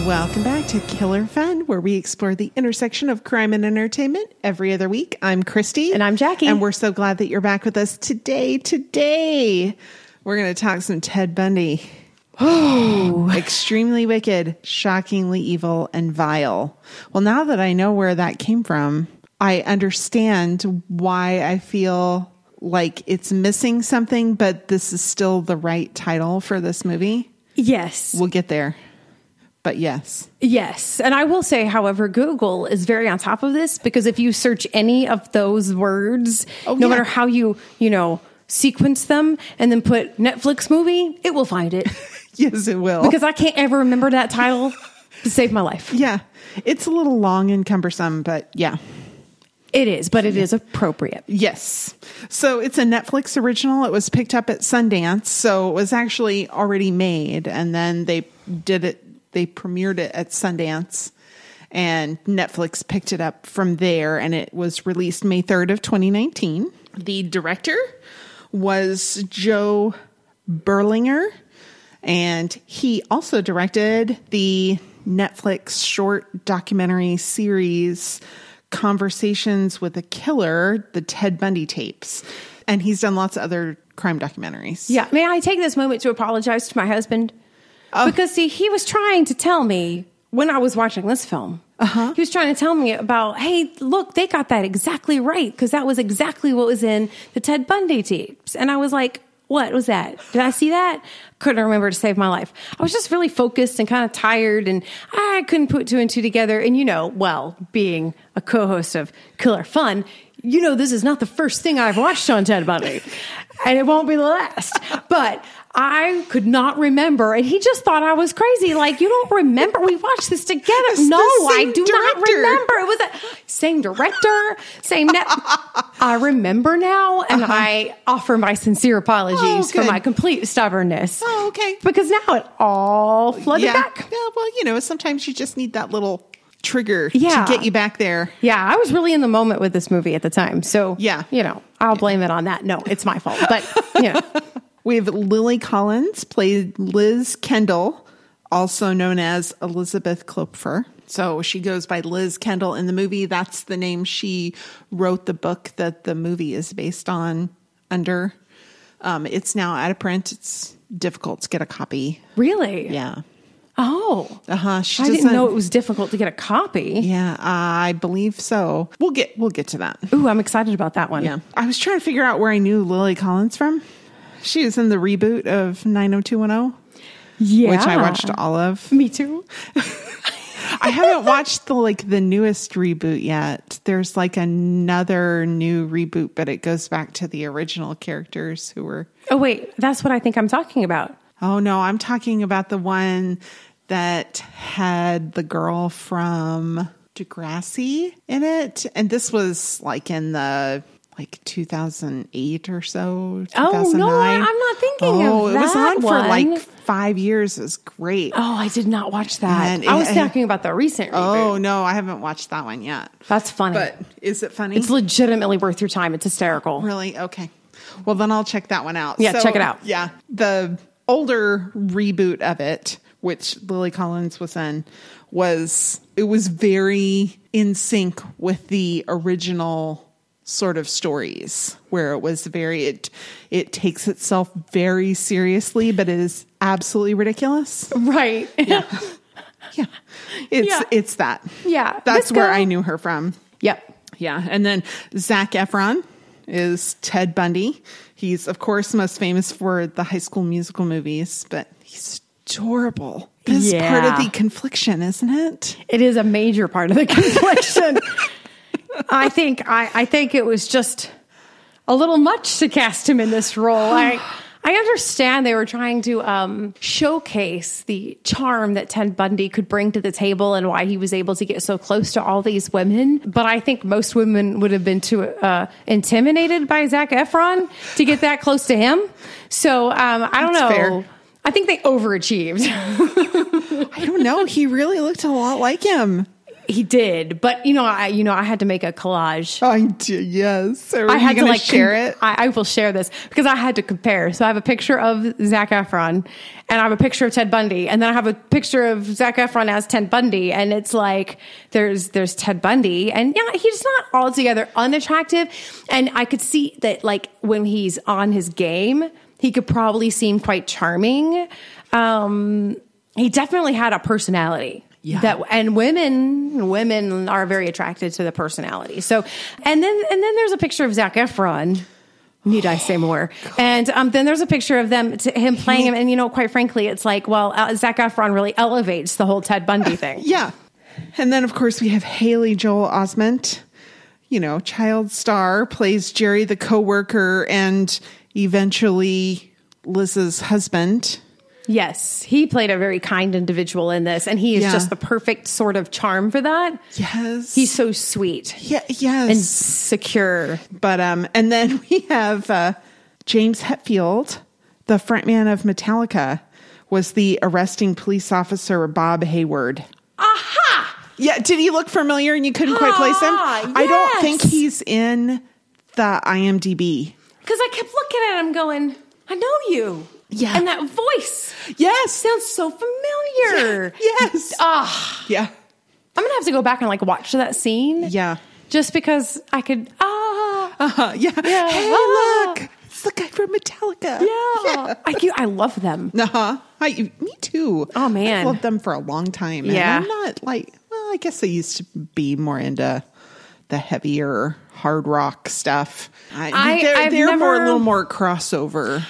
Welcome back to Killer Fun, where we explore the intersection of crime and entertainment every other week. I'm Christy. And I'm Jackie. And we're so glad that you're back with us today. Today, we're going to talk some Ted Bundy. Oh, extremely wicked, shockingly evil, and vile. Well, now that I know where that came from, I understand why I feel like it's missing something, but this is still the right title for this movie. Yes. We'll get there. But yes. Yes. And I will say, however, Google is very on top of this, because if you search any of those words, no matter how you sequence them and then put Netflix movie, it will find it. Yes, it will. Because I can't ever remember that title to save my life. Yeah. It's a little long and cumbersome, but yeah. It is, but it is appropriate. Yes. So it's a Netflix original. It was picked up at Sundance. So it was actually already made. And then they premiered it at Sundance. And Netflix picked it up from there. And it was released May 3rd of 2019. The director was Joe Berlinger. And he also directed the Netflix short documentary series Conversations with a Killer, the Ted Bundy tapes. And he's done lots of other crime documentaries. Yeah. May I take this moment to apologize to my husband? Because, see, he was trying to tell me when I was watching this film, he was trying to tell me about, hey, look, they got that exactly right, because that was exactly what was in the Ted Bundy tapes. And I was like, what was that? Did I see that? Couldn't remember to save my life. I was just really focused and kind of tired, and I couldn't put two and two together. And, being a co-host of Killer Fun, this is not the first thing I've watched on Ted Bundy, and it won't be the last. But I could not remember, and he just thought I was crazy. Like, you don't remember? We watched this together. No, I do not remember. It was the same director, same I remember now, and I offer my sincere apologies for my complete stubbornness. Oh, okay. Because now it all flooded back. Yeah, well, sometimes you just need that little trigger to get you back there. Yeah, I was really in the moment with this movie at the time. So, yeah. I'll blame it on that. No, it's my fault. But, We have Lily Collins played Liz Kendall, also known as Elizabeth Klopfer. So she goes by Liz Kendall in the movie. That's the name she wrote the book that the movie is based on under. It's now out of print. It's difficult to get a copy. Really? Yeah. Oh. I didn't know it was difficult to get a copy. Yeah, I believe so. We'll get to that. Ooh, I'm excited about that one. Yeah. I was trying to figure out where I knew Lily Collins from. She was in the reboot of 90210. Yeah. Which I watched all of. Me too. I haven't watched the newest reboot yet. There's another new reboot, but it goes back to the original characters who were... Oh, wait. That's what I think I'm talking about. Oh, no. I'm talking about the one that had the girl from Degrassi in it. And this was in the... 2008 or so, 2009. Oh, no, I'm not thinking of that it was on one. for 5 years. It was great. Oh, I did not watch that. I was talking about the recent reboot. Oh, no, I haven't watched that one yet. That's funny. But is it funny? It's legitimately worth your time. It's hysterical. Really? Okay. Well, then I'll check that one out. Yeah, check it out. Yeah. The older reboot of it, which Lily Collins was in, was very in sync with the original sort of stories, where it was it takes itself very seriously, but it is absolutely ridiculous. Right. Yeah. Yeah. It's that. Yeah. That's where I knew her from. Yep. Yeah. And then Zac Efron is Ted Bundy. He's, of course, most famous for the High School Musical movies, but he's adorable. This is part of the confliction, isn't it? It is a major part of the confliction. I think it was just a little much to cast him in this role. I understand they were trying to showcase the charm that Ted Bundy could bring to the table and why he was able to get so close to all these women. But I think most women would have been too intimidated by Zac Efron to get that close to him. So I don't know. Fair. I think they overachieved. I don't know. He really looked a lot like him. He did, but I had to make a collage. I did, yes. So I had to share it. I will share this because I had to compare. So I have a picture of Zac Efron, and I have a picture of Ted Bundy, and then I have a picture of Zac Efron as Ted Bundy, and it's like there's Ted Bundy, and he's not altogether unattractive, and I could see that like when he's on his game, he could probably seem quite charming. He definitely had a personality. Yeah. And women are very attracted to the personality. So, and then there's a picture of Zac Efron. Need I say more? And then there's a picture of him playing him. And quite frankly, it's like, well, Zac Efron really elevates the whole Ted Bundy thing. Yeah. And then of course we have Haley Joel Osment, child star, plays Jerry the coworker and eventually Liz's husband. Yes, he played a very kind individual in this, and he is just the perfect sort of charm for that. Yes. He's so sweet. Yeah, yes. And secure. But and then we have James Hetfield, the frontman of Metallica, was the arresting police officer Bob Hayward. Aha! Yeah, did he look familiar and you couldn't quite place him? Yes. I don't think he's in the IMDb. Because I kept looking at him going, I know you. Yeah. And that voice. Yes. Sounds so familiar. Yes. Yeah. I'm going to have to go back and watch that scene. Yeah. Just because I could, Yeah. Hey, look. It's the guy from Metallica. Yeah. I love them. Me too. Oh, man. I loved them for a long time. Yeah. And I'm not I guess I used to be more into the heavier hard rock stuff. They're a little more crossover.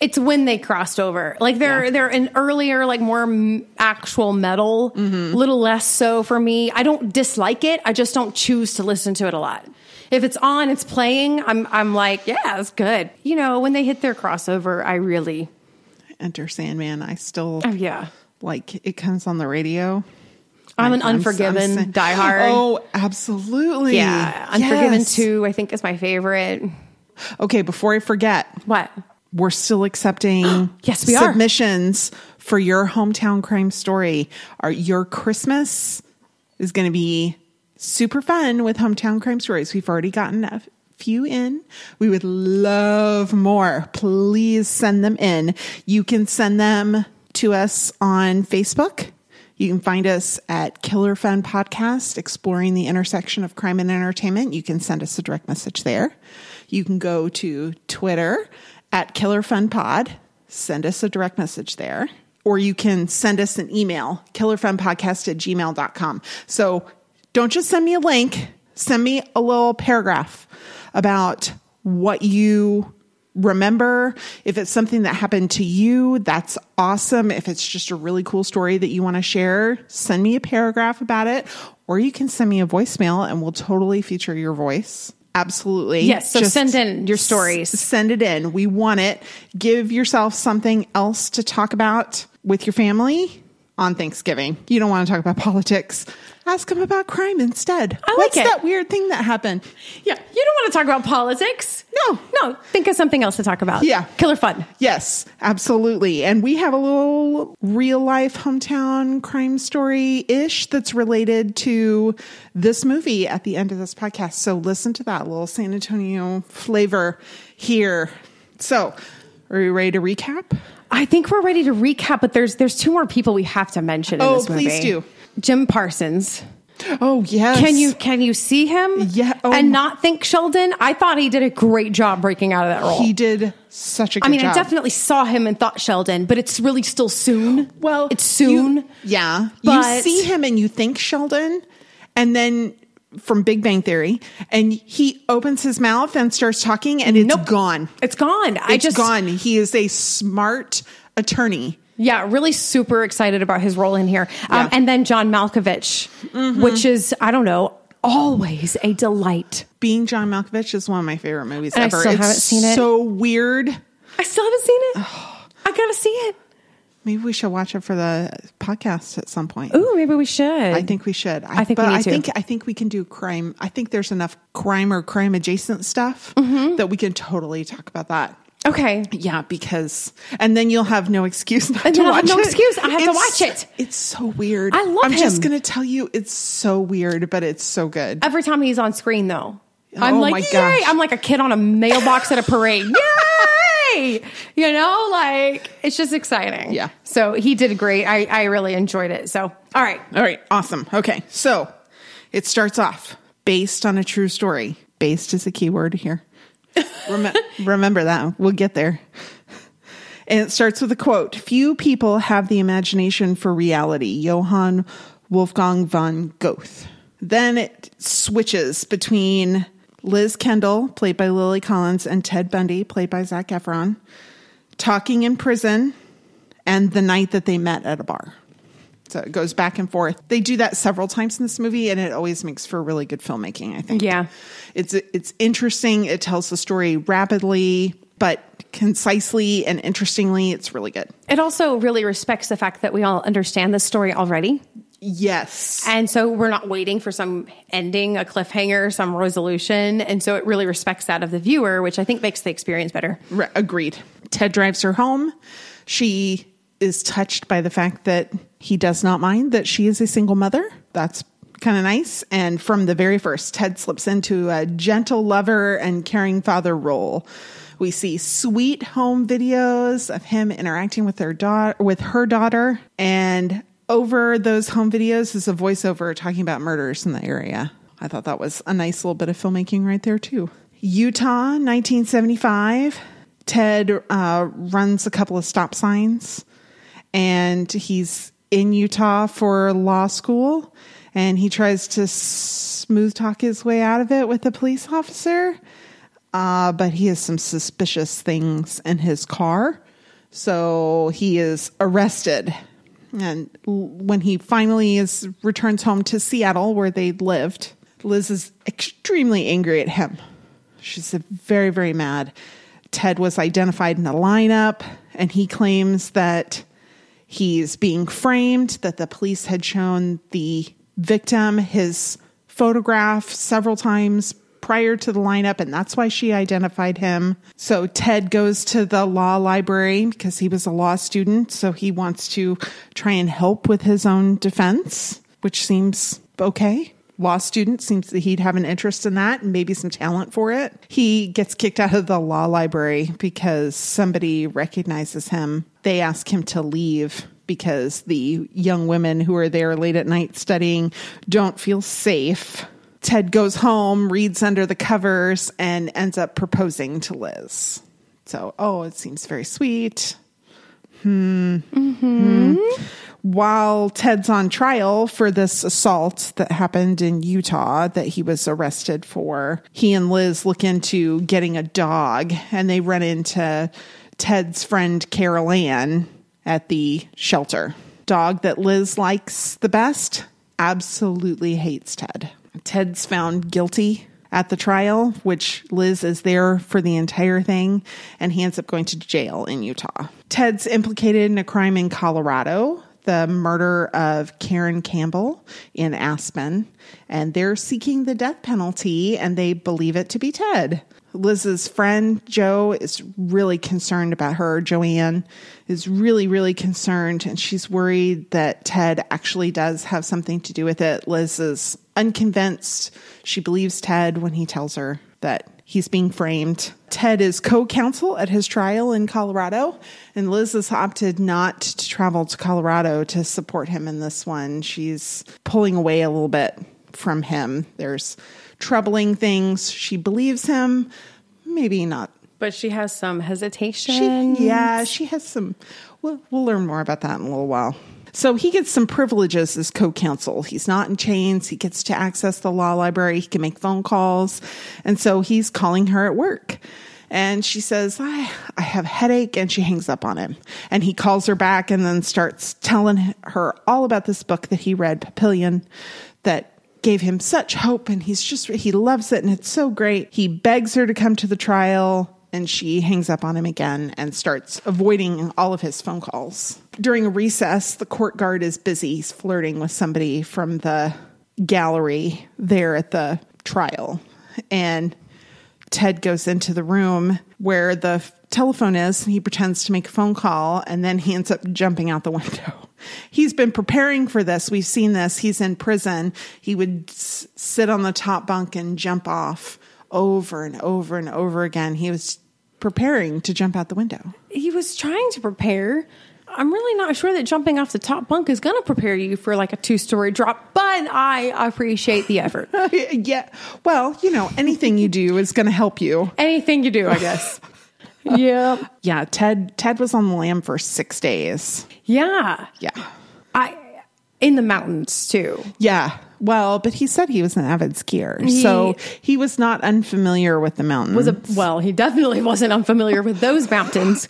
It's when they crossed over. They're an earlier, more actual metal, little less so for me. I don't dislike it. I just don't choose to listen to it a lot. If it's on, it's playing, I'm like, yeah, it's good. When they hit their crossover, I really... Enter Sandman, I still... Oh, yeah. It comes on the radio. I'm an Unforgiven diehard. Oh, absolutely. Yeah. Unforgiven 2, I think, is my favorite. Okay, before I forget. What? We're still accepting yes, we submissions for your hometown crime story. Your Christmas is going to be super fun with hometown crime stories. We've already gotten a few in. We would love more. Please send them in. You can send them to us on Facebook. You can find us at Killer Fun Podcast, exploring the intersection of crime and entertainment. You can send us a direct message there. You can go to Twitter at Killer Fun Pod, send us a direct message there, or you can send us an email, killerfunpodcast@gmail.com. So don't just send me a link, send me a little paragraph about what you remember. If it's something that happened to you, that's awesome. If it's just a really cool story that you want to share, send me a paragraph about it, or you can send me a voicemail and we'll totally feature your voice. Absolutely. Yes. So just send in your stories. Send it in. We want it. Give yourself something else to talk about with your family on Thanksgiving. You don't want to talk about politics. Ask them about crime instead. What's that weird thing that happened? Yeah. You don't want to talk about politics. No. Think of something else to talk about. Yeah. Killer fun. Yes, absolutely. And we have a little real life hometown crime story-ish that's related to this movie at the end of this podcast. So listen to that little San Antonio flavor here. So are we ready to recap? I think we're ready to recap, but there's two more people we have to mention in this movie. Oh, please do. Jim Parsons. Oh, yes. Can you see him? Yeah. And not think Sheldon? I thought he did a great job breaking out of that role. He did such a good job. I definitely saw him and thought Sheldon, but it's really still soon. Well, it's soon. You see him and you think Sheldon, and then from Big Bang Theory, and he opens his mouth and starts talking, and it's gone. It's gone. It's gone. He is a smart attorney. Yeah, really super excited about his role in here. And then John Malkovich, which is, I don't know, always a delight. Being John Malkovich is one of my favorite movies and ever. I still haven't seen it. So weird. I still haven't seen it. I gotta see it. Maybe we should watch it for the podcast at some point. Ooh, maybe we should. I think we should. I think we can do crime. I think there's enough crime or crime adjacent stuff that we can totally talk about that. Okay. Yeah, because, and then you'll have no excuse not And to then I'll watch have no it. excuse. I have to watch it. It's so weird. I love I'm him. just going to tell you, it's so weird, but it's so good. Every time he's on screen, though, I'm Oh like, my yay! gosh. I'm like a kid on a mailbox at a parade. Yay! You know, like, it's just exciting. Yeah. So he did great. I really enjoyed it. So, all right. All right. Awesome. Okay. So it starts off based on a true story. Based is a key word here. Remember that. We'll get there. And it starts with a quote. Few people have the imagination for reality. Johann Wolfgang von Goethe. Then it switches between Liz Kendall, played by Lily Collins, and Ted Bundy, played by Zac Efron, talking in prison, and the night that they met at a bar. So it goes back and forth. They do that several times in this movie, and it always makes for really good filmmaking, I think. Yeah. It's interesting. It tells the story rapidly, but concisely and interestingly. It's really good. It also really respects the fact that we all understand the story already. Yes. And so we're not waiting for some ending, a cliffhanger, some resolution. And so it really respects that of the viewer, which I think makes the experience better. Agreed. Ted drives her home. She is touched by the fact that he does not mind that she is a single mother. That's kind of nice. And from the very first, Ted slips into a gentle lover and caring father role. We see sweet home videos of him interacting with her daughter, and over those home videos is a voiceover talking about murders in the area. I thought that was a nice little bit of filmmaking right there too. Utah, 1975. Ted runs a couple of stop signs, and he's in Utah for law school, and he tries to smooth talk his way out of it with a police officer. But he has some suspicious things in his car. So he is arrested. And when he finally returns home to Seattle, where they lived, Liz is extremely angry at him. She's very, very mad. Ted was identified in a lineup, and he claims that he's being framed, that the police had shown the victim his photograph several times prior to the lineup, and that's why she identified him. So Ted goes to the law library because he was a law student, so he wants to try and help with his own defense, which seems okay. Law student, seems that he'd have an interest in that and maybe some talent for it. He gets kicked out of the law library because somebody recognizes him. They ask him to leave because the young women who are there late at night studying don't feel safe. Ted goes home, reads under the covers, and ends up proposing to Liz. So, it seems very sweet. While Ted's on trial for this assault that happened in Utah that he was arrested for, he and Liz look into getting a dog, and they run into Ted's friend Carol Ann at the shelter. Dog that Liz likes the best absolutely hates Ted. Ted's found guilty at the trial, which Liz is there for the entire thing, and he ends up going to jail in Utah. Ted's implicated in a crime in Colorado, the murder of Karen Campbell in Aspen, and they're seeking the death penalty, and they believe it to be Ted. Liz's friend, Joe, is really concerned about her. Joanne is really, really concerned, and she's worried that Ted actually does have something to do with it. Liz is unconvinced. She believes Ted when he tells her that he's being framed. Ted is co-counsel at his trial in Colorado, and Liz has opted not to travel to Colorado to support him in this one. She's pulling away a little bit from him. There's troubling things. She believes him, maybe not. But she has some hesitation. She has some. We'll learn more about that in a little while. So he gets some privileges as co-counsel. He's not in chains. He gets to access the law library. He can make phone calls. And so he's calling her at work. And she says, I have a headache. And she hangs up on him. And he calls her back and then starts telling her all about this book that he read, Papillion, that gave him such hope. And he loves it. And it's so great. He begs her to come to the trial. And she hangs up on him again and starts avoiding all of his phone calls. During a recess, the court guard is busy. He's flirting with somebody from the gallery there at the trial. And Ted goes into the room where the telephone is, and he pretends to make a phone call, and then he ends up jumping out the window. He's been preparing for this. We've seen this. He's in prison. He would sit on the top bunk and jump off over and over and over again. He was preparing to jump out the window. He was trying to prepare. I'm really not sure that jumping off the top bunk is going to prepare you for like a 2-story drop, but I appreciate the effort. Yeah. Well, anything you do is going to help you. Anything you do, I guess. Yeah. Yeah. Ted was on the lam for 6 days. Yeah. Yeah. In the mountains too. Yeah. Well, but he said he was an avid skier, so he was not unfamiliar with the mountains. He definitely wasn't unfamiliar with those mountains.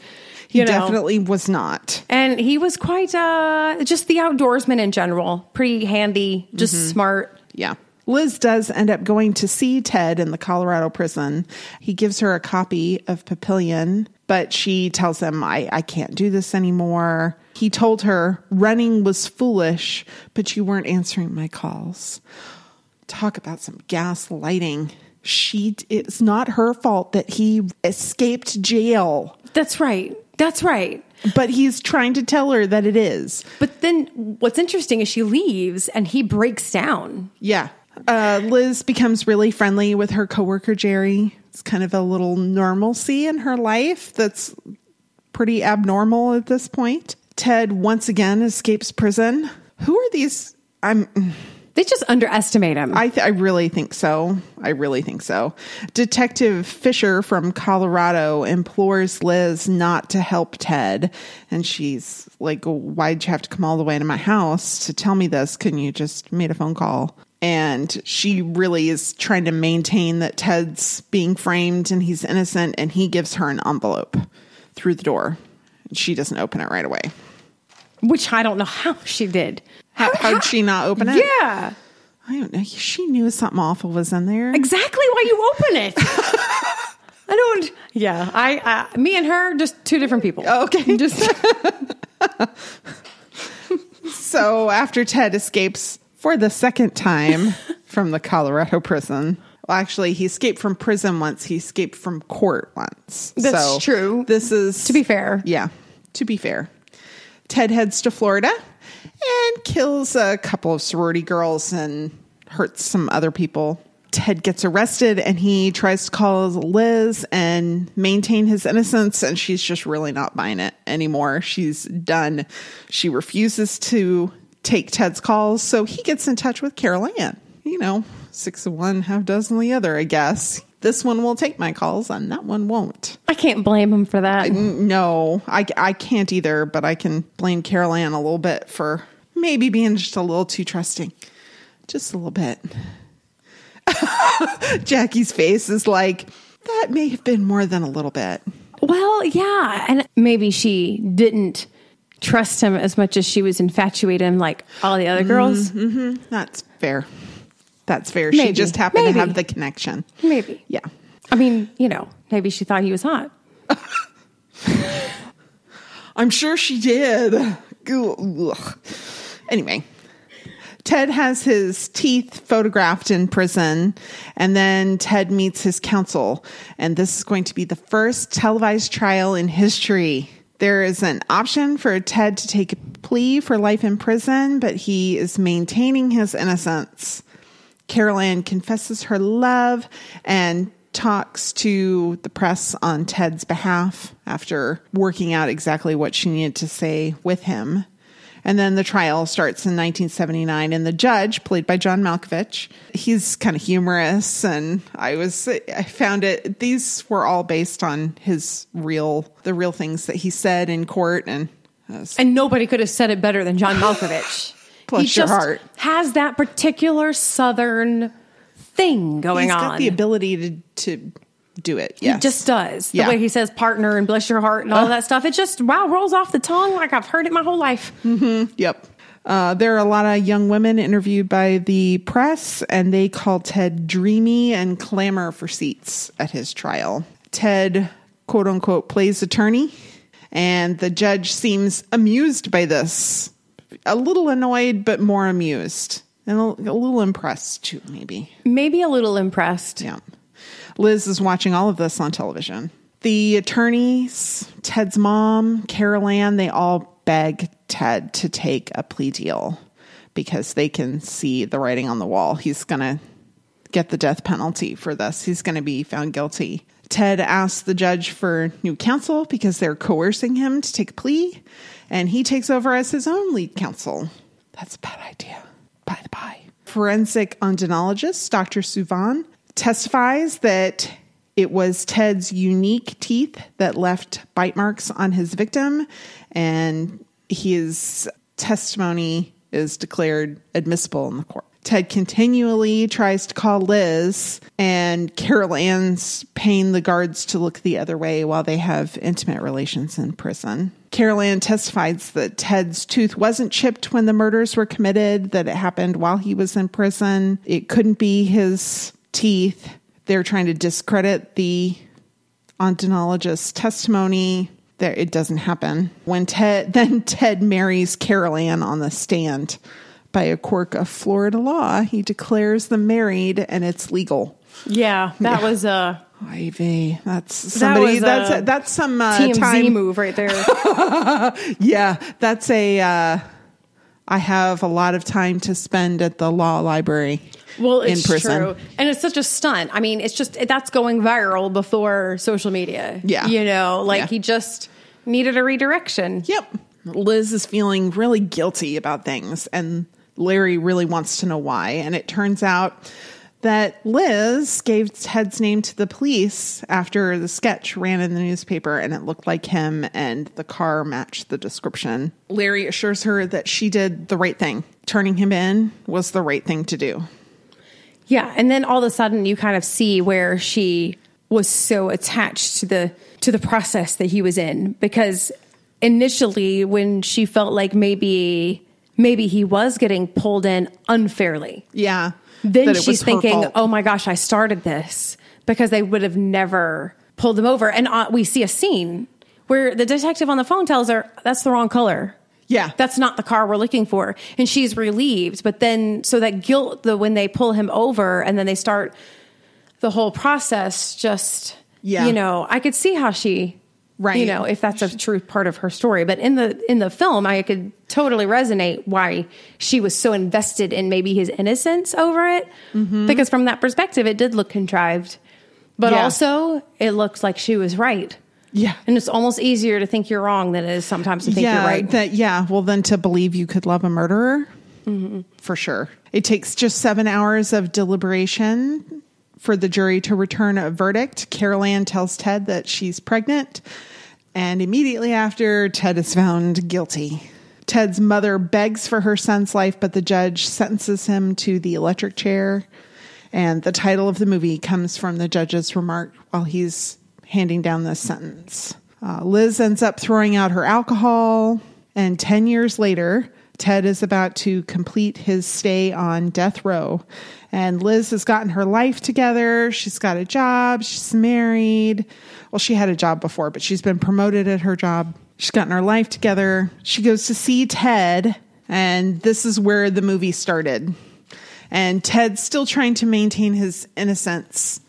He definitely was not. And he was quite just the outdoorsman in general. Pretty handy, just smart. Yeah. Liz does end up going to see Ted in the Colorado prison. He gives her a copy of Papillion, but she tells him, I can't do this anymore. He told her running was foolish, but you weren't answering my calls. Talk about some gaslighting. It's not her fault that he escaped jail. That's right. But he's trying to tell her that it is. But then what's interesting is she leaves and he breaks down. Yeah. Liz becomes really friendly with her coworker, Jerry. It's kind of a little normalcy in her life that's pretty abnormal at this point. Ted once again escapes prison. Who are these? They just underestimate him. I really think so. Detective Fisher from Colorado implores Liz not to help Ted. And she's like, why'd you have to come all the way to my house to tell me this? Couldn't you just made a phone call? And she really is trying to maintain that Ted's being framed and he's innocent. And he gives her an envelope through the door. And she doesn't open it right away. Which I don't know how she did. How'd she not open it? Yeah. I don't know. She knew something awful was in there. Exactly why you open it. I don't. Yeah. Me and her, just two different people. Okay. So after Ted escapes for the second time from the Colorado prison. Well, actually, he escaped from prison once. He escaped from court once. That's true. This is... To be fair. Yeah. To be fair. Ted heads to Florida and kills a couple of sorority girls and hurts some other people. Ted gets arrested and he tries to call Liz and maintain his innocence, and she's just really not buying it anymore. She's done. She refuses to take Ted's calls, so he gets in touch with Carol Ann. 6 of one, half dozen the other, I guess. This one will take my calls and that one won't. I can't blame him for that. No, I can't either, but I can blame Carol Ann a little bit for maybe being just a little too trusting. Just a little bit. Jackie's face is like, that may have been more than a little bit. Well, yeah. And maybe she didn't trust him as much as she was infatuated like all the other girls. Mm-hmm. That's fair. Maybe. She just happened to have the connection. Maybe. Yeah. I mean, maybe she thought he was hot. I'm sure she did. Ugh. Anyway, Ted has his teeth photographed in prison, and then Ted meets his counsel, and this is going to be the first televised trial in history. There is an option for Ted to take a plea for life in prison, but he is maintaining his innocence. Carol Ann confesses her love and talks to the press on Ted's behalf after working out exactly what she needed to say with him. And then the trial starts in 1979, and the judge, played by John Malkovich, he's kind of humorous, and I found it, these were all based on the real things that he said in court, and nobody could have said it better than John Malkovich. Bless your heart. Has that particular Southern thing going on. He's got the ability to do it. Yes. He just does. The way he says partner and bless your heart and all that stuff. It just, rolls off the tongue like I've heard it my whole life. Mm-hmm. Yep. There are a lot of young women interviewed by the press, and they call Ted dreamy and clamor for seats at his trial. Ted, quote unquote, plays attorney, and the judge seems amused by this. A little annoyed, but more amused. And a little impressed, too, maybe. Maybe a little impressed. Yeah. Liz is watching all of this on television. The attorneys, Ted's mom, Carol Ann, they all beg Ted to take a plea deal because they can see the writing on the wall. He's going to get the death penalty for this. He's going to be found guilty. Ted asks the judge for new counsel because they're coercing him to take a plea, and he takes over as his own lead counsel. That's a bad idea, by the by. Forensic oncologist Dr. Suvan testifies that it was Ted's unique teeth that left bite marks on his victim, and his testimony is declared admissible in the court. Ted continually tries to call Liz, and Carol Ann's paying the guards to look the other way while they have intimate relations in prison. Carol Ann testifies that Ted's tooth wasn't chipped when the murders were committed, that it happened while he was in prison. It couldn't be his teeth. They're trying to discredit the odontologist's testimony. There, it doesn't happen. When Ted marries Carol Ann on the stand. By a quirk of Florida law, he declares them married, and it's legal. Yeah, that was a Ivy. That's somebody. That's some TMZ time move right there. Yeah, that's a. I have a lot of time to spend at the law library. Well, it's in prison. true, and it's such a stunt. I mean, it's just that's going viral before social media. Yeah, he just needed a redirection. Yep. Liz is feeling really guilty about things, and Larry really wants to know why. And it turns out that Liz gave Ted's name to the police after the sketch ran in the newspaper, and it looked like him, and the car matched the description. Larry assures her that she did the right thing. Turning him in was the right thing to do. Yeah, and then all of a sudden you kind of see where she was so attached to the process that he was in, because initially when she felt like maybe he was getting pulled in unfairly. Yeah. Then she's thinking, oh my gosh, I started this, because they would have never pulled him over. And we see a scene where the detective on the phone tells her, that's the wrong color. Yeah. That's not the car we're looking for. And she's relieved. But then, so that guilt, when they pull him over and then they start the whole process, just, I could see how she... Right. If that's a true part of her story. But in the film, I could totally resonate why she was so invested in maybe his innocence over it. Mm-hmm. Because from that perspective, it did look contrived. But also, it looks like she was right. Yeah. And it's almost easier to think you're wrong than it is sometimes to think you're right. Well, then to believe you could love a murderer. Mm-hmm. For sure. It takes just 7 hours of deliberation for the jury to return a verdict. Carol Ann tells Ted that she's pregnant, and immediately after, Ted is found guilty. Ted's mother begs for her son's life, but the judge sentences him to the electric chair, and the title of the movie comes from the judge's remark while he's handing down this sentence. Liz ends up throwing out her alcohol, and 10 years later, Ted is about to complete his stay on death row. And Liz has gotten her life together. She's got a job. She's married. Well, she had a job before, but she's been promoted at her job. She's gotten her life together. She goes to see Ted, and this is where the movie started. And Ted's still trying to maintain his innocence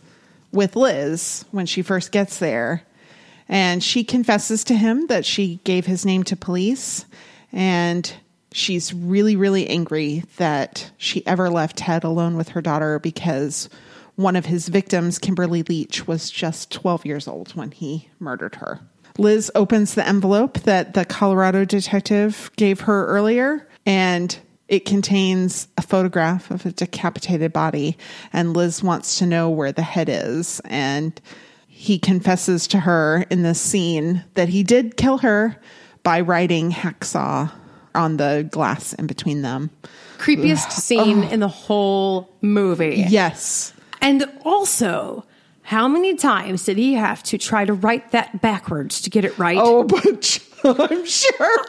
with Liz when she first gets there. And she confesses to him that she gave his name to police, and she's really, really angry that she ever left Ted alone with her daughter, because one of his victims, Kimberly Leach, was just 12 years old when he murdered her. Liz opens the envelope that the Colorado detective gave her earlier, and it contains a photograph of a decapitated body, and Liz wants to know where the head is. And he confesses to her in this scene that he did kill her by writing hacksaw on the glass in between them. Creepiest scene in the whole movie. Yes. And also, how many times did he have to try to write that backwards to get it right? Oh, but I'm sure.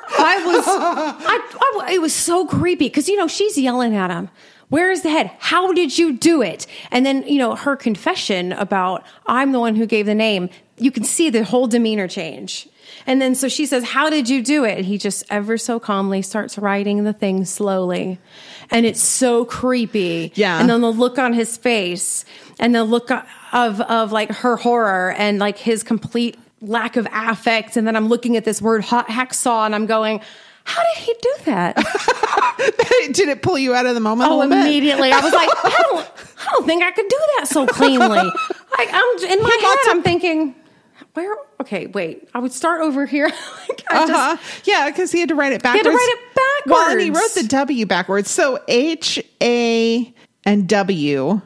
It was so creepy because, she's yelling at him. Where is the head? How did you do it? And then, her confession about, I'm the one who gave the name. You can see the whole demeanor change. And then so she says, how did you do it? And he just ever so calmly starts writing the thing slowly. and it's so creepy. Yeah. And then the look on his face and the look of like her horror and like his complete lack of affect. And then I'm looking at this word hacksaw and I'm going, how did he do that? Did it pull you out of the moment? Oh, immediately. I was like, I don't think I could do that so cleanly. Like I'm in my head, I'm thinking, where? Okay, wait. I would start over here. Yeah, because he had to write it backwards. Well, and he wrote the W backwards. So H, A, and W,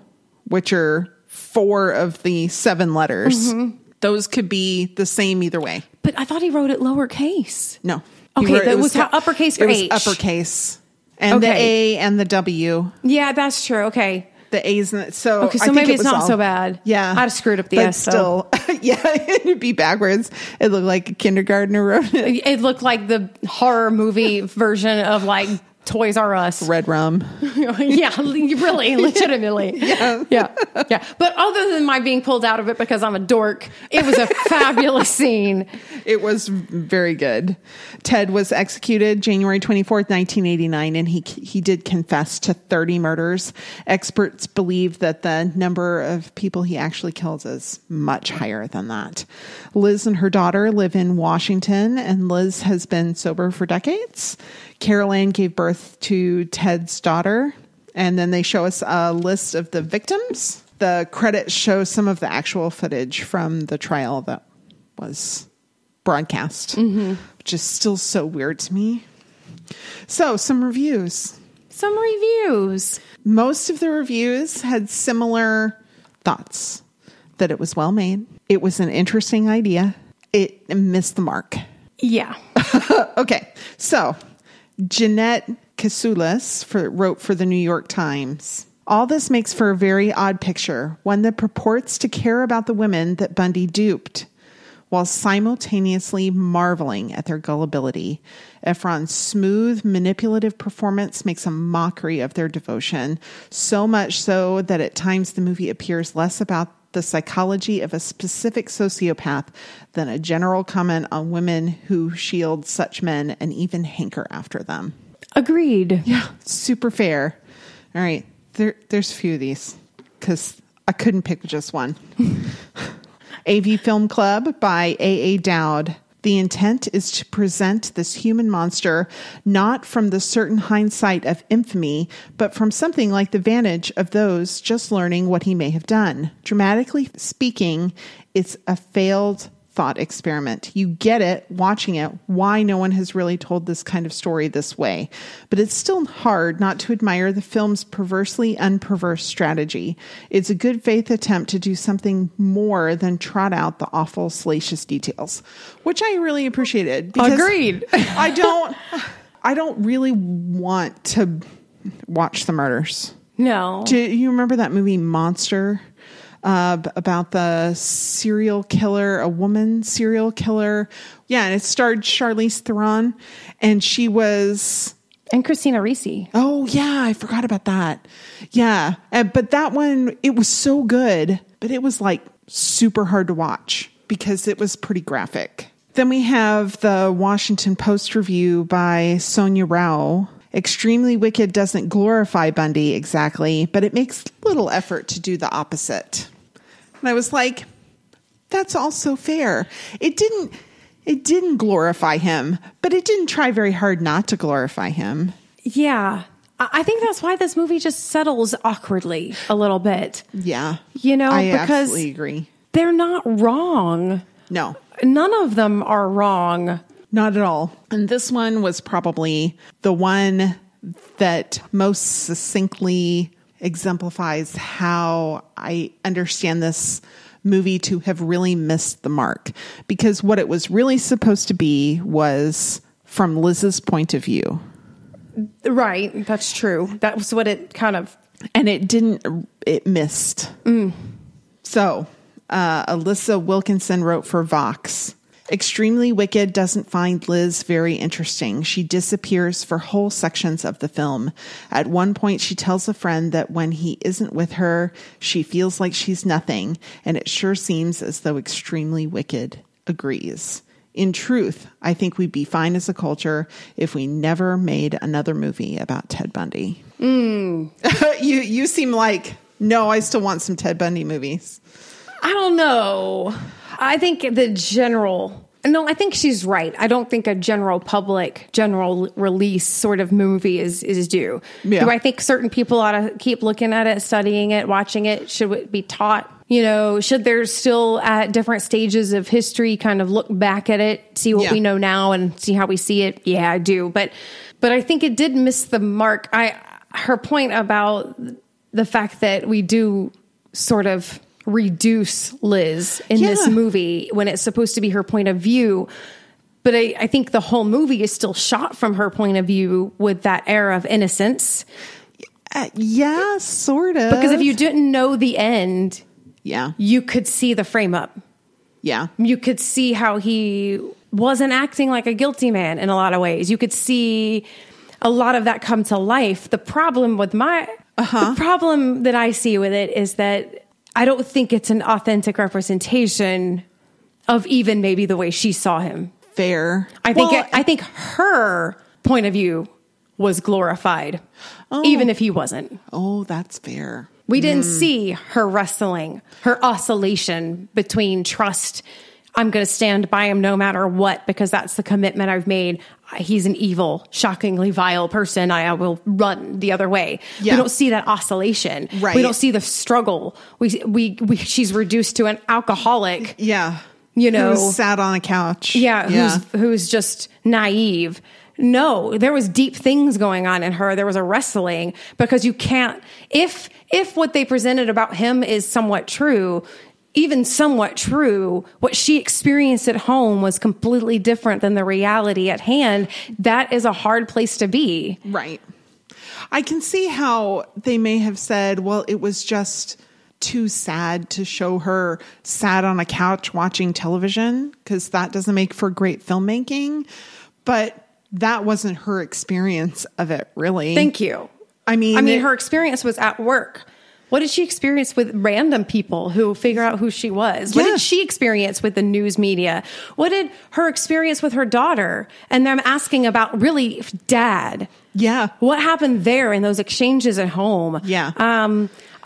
which are 4 of the 7 letters, those could be the same either way. But I thought he wrote it lowercase. No. Okay, that was uppercase for H. It was uppercase. And the A and the W. Yeah, that's true. Okay. The A's and so okay, so maybe it's not so bad. Yeah, I'd have screwed up the but S. Still, yeah, it'd be backwards. It looked like a kindergartner wrote it. It looked like the horror movie version of like Toys R Us. Red Rum. Yeah, really, legitimately. Yeah. But other than my being pulled out of it because I'm a dork, it was a fabulous scene. It was very good. Ted was executed January 24th, 1989, and he did confess to 30 murders. Experts believe that the number of people he actually kills is much higher than that. Liz and her daughter live in Washington, and Liz has been sober for decades. Carol Ann gave birth to Ted's daughter, and then they show us a list of the victims. The credits show some of the actual footage from the trial that was broadcast, which is still so weird to me. So, some reviews. Most of the reviews had similar thoughts. That it was well made. It was an interesting idea. It missed the mark. Yeah. Okay, so Jeanette Casoulas wrote for the New York Times. All this makes for a very odd picture, one that purports to care about the women that Bundy duped, while simultaneously marveling at their gullibility. Efron's smooth, manipulative performance makes a mockery of their devotion, so much so that at times the movie appears less about the psychology of a specific sociopath than a general comment on women who shield such men and even hanker after them. Agreed. Yeah, super fair. All right, there's a few of these because I couldn't pick just one. AV Film Club by A.A. Dowd. The intent is to present this human monster not from the certain hindsight of infamy, but from something like the vantage of those just learning what he may have done. Dramatically speaking, it's a failed thought experiment. You get it watching it, why no one has really told this kind of story this way. But it's still hard not to admire the film's perversely unperverse strategy. It's a good faith attempt to do something more than trot out the awful, salacious details, which I really appreciated. Agreed. I don't really want to watch the murders. No. Do you remember that movie Monster? About the serial killer, a woman serial killer. Yeah, and it starred Charlize Theron, and she was... And Christina Ricci. Oh, yeah, I forgot about that. Yeah, but that one, it was so good, but it was like super hard to watch because it was pretty graphic. Then we have the Washington Post review by Sonia Rao. Extremely Wicked doesn't glorify Bundy exactly, but it makes little effort to do the opposite. And I was like, that's also fair. It didn't glorify him, but it didn't try very hard not to glorify him. Yeah. I think that's why this movie just settles awkwardly a little bit. Yeah. You know, I because absolutely agree. They're not wrong. No. None of them are wrong. Not at all. And this one was probably the one that most succinctly exemplifies how I understand this movie to have really missed the mark. Because what it was really supposed to be was from Liz's point of view. Right. That's true. That was what it kind of... And it missed. So, Alyssa Wilkinson wrote for Vox. Extremely Wicked doesn't find Liz very interesting. She disappears for whole sections of the film. At one point, she tells a friend that when he isn't with her, she feels like she's nothing, and it sure seems as though Extremely Wicked agrees. In truth, I think we'd be fine as a culture if we never made another movie about Ted Bundy. You seem like, no, I still want some Ted Bundy movies. I don't know. I think I think she's right. I don't think a general release sort of movie is due. Yeah. Do I think certain people ought to keep looking at it, studying it, watching it? Should it be taught? You know, should there still at different stages of history kind of look back at it, see what we know now and see how we see it? Yeah, I do. But I think it did miss the mark. Her point about the fact that we do sort of reduce Liz in this movie when it's supposed to be her point of view. But I think the whole movie is still shot from her point of view with that air of innocence. Yeah, sort of. Because if you didn't know the end, you could see the frame up. Yeah. You could see how he wasn't acting like a guilty man in a lot of ways. You could see a lot of that come to life. The problem with the problem that I see with it is that I don't think it's an authentic representation of even maybe the way she saw him. Fair. I think her point of view was glorified, even if he wasn't. Oh, that's fair. We didn't see her wrestling, her oscillation between trust. I'm going to stand by him no matter what, because that's the commitment I've made. He's an evil, shockingly vile person. I will run the other way. Yeah. We don't see that oscillation. Right. We don't see the struggle. She's reduced to an alcoholic. Yeah. You know, who's sat on a couch. Yeah. Who's just naive. No, there was deep things going on in her. There was a wrestling, because you can't, if what they presented about him is somewhat true, even somewhat true, what she experienced at home was completely different than the reality at hand. That is a hard place to be. Right. I can see how they may have said, well, it was just too sad to show her sat on a couch watching television, because that doesn't make for great filmmaking. But that wasn't her experience of it, really. Thank you. I mean, her experience was at work. What did she experience with random people who figure out who she was? What did she experience with the news media? What did her experience with her daughter and them asking about really dad? Yeah. What happened there in those exchanges at home? Yeah.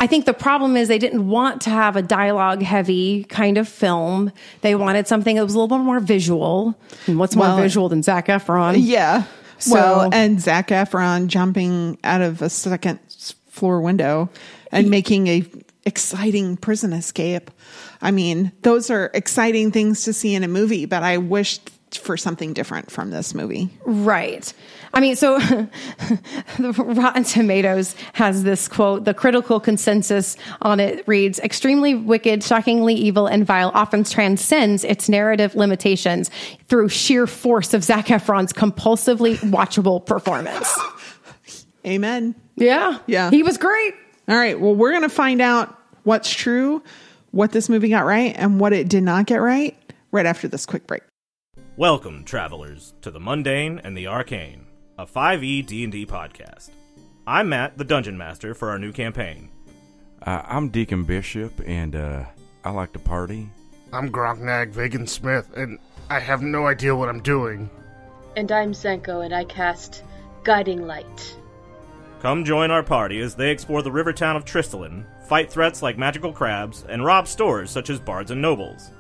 I think the problem is they didn't want to have a dialogue heavy kind of film. They wanted something that was a little bit more visual. And what's more visual than Zac Efron? Yeah. So, and Zac Efron jumping out of a second floor window and making a exciting prison escape. I mean, those are exciting things to see in a movie, but I wished for something different from this movie. Right. I mean, so the Rotten Tomatoes has this quote, the critical consensus on it reads, extremely wicked, shockingly evil, and vile often transcends its narrative limitations through sheer force of Zac Efron's compulsively watchable performance. Amen. Yeah. Yeah. He was great. All right. Well, we're going to find out what's true, what this movie got right, and what it did not get right after this quick break. Welcome, travelers, to The Mundane and the Arcane, a 5e D&D podcast. I'm Matt, the Dungeon Master for our new campaign. I'm Deacon Bishop, and I like to party. I'm Grognag Vagan Smith, and I have no idea what I'm doing. And I'm Zenko, and I cast Guiding Light. Come join our party as they explore the river town of Tristalin, fight threats like magical crabs, and rob stores such as Bards and Nobles.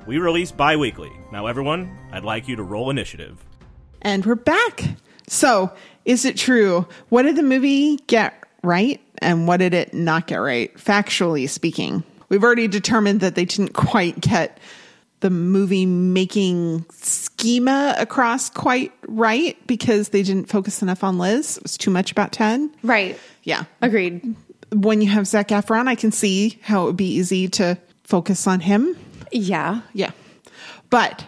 We release bi-weekly. Now, everyone, I'd like you to roll initiative. And we're back. So, is it true? What did the movie get right, and what did it not get right, factually speaking? We've already determined that they didn't quite get the movie-making schema across quite right, because they didn't focus enough on Liz. It was too much about Ted. Right. Yeah. Agreed. When you have Zac Efron, I can see how it would be easy to focus on him. Yeah. Yeah. But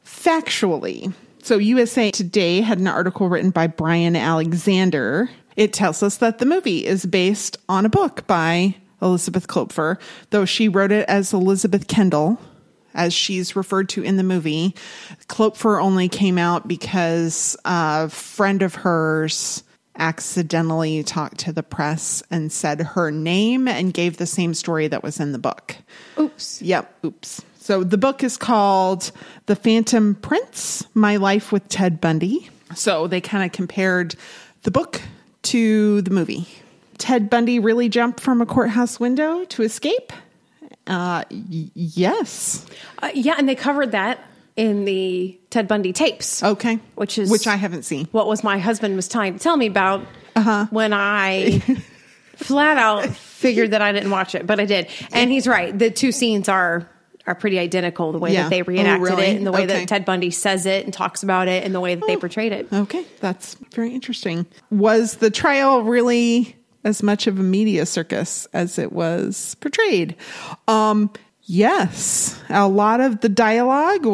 factually, so USA Today had an article written by Brian Alexander. It tells us that the movie is based on a book by Elizabeth Klopfer, though she wrote it as Elizabeth Kendall, as she's referred to in the movie. Klopfer only came out because a friend of hers accidentally talked to the press and said her name and gave the same story that was in the book. Oops. Yep. Oops. So the book is called The Phantom Prince, My Life with Ted Bundy. So they kind of compared the book to the movie. Ted Bundy really jumped from a courthouse window to escape? Yes. Yeah, and they covered that in the Ted Bundy tapes. Okay. Which I haven't seen. What was my husband was trying to tell me about when I flat out figured that I didn't watch it, but I did. And he's right. The two scenes are pretty identical, the way that they reenacted it and the way that Ted Bundy says it and talks about it and the way that they portrayed it. Okay. That's very interesting. Was the trial really as much of a media circus as it was portrayed? Yes. A lot of the dialogue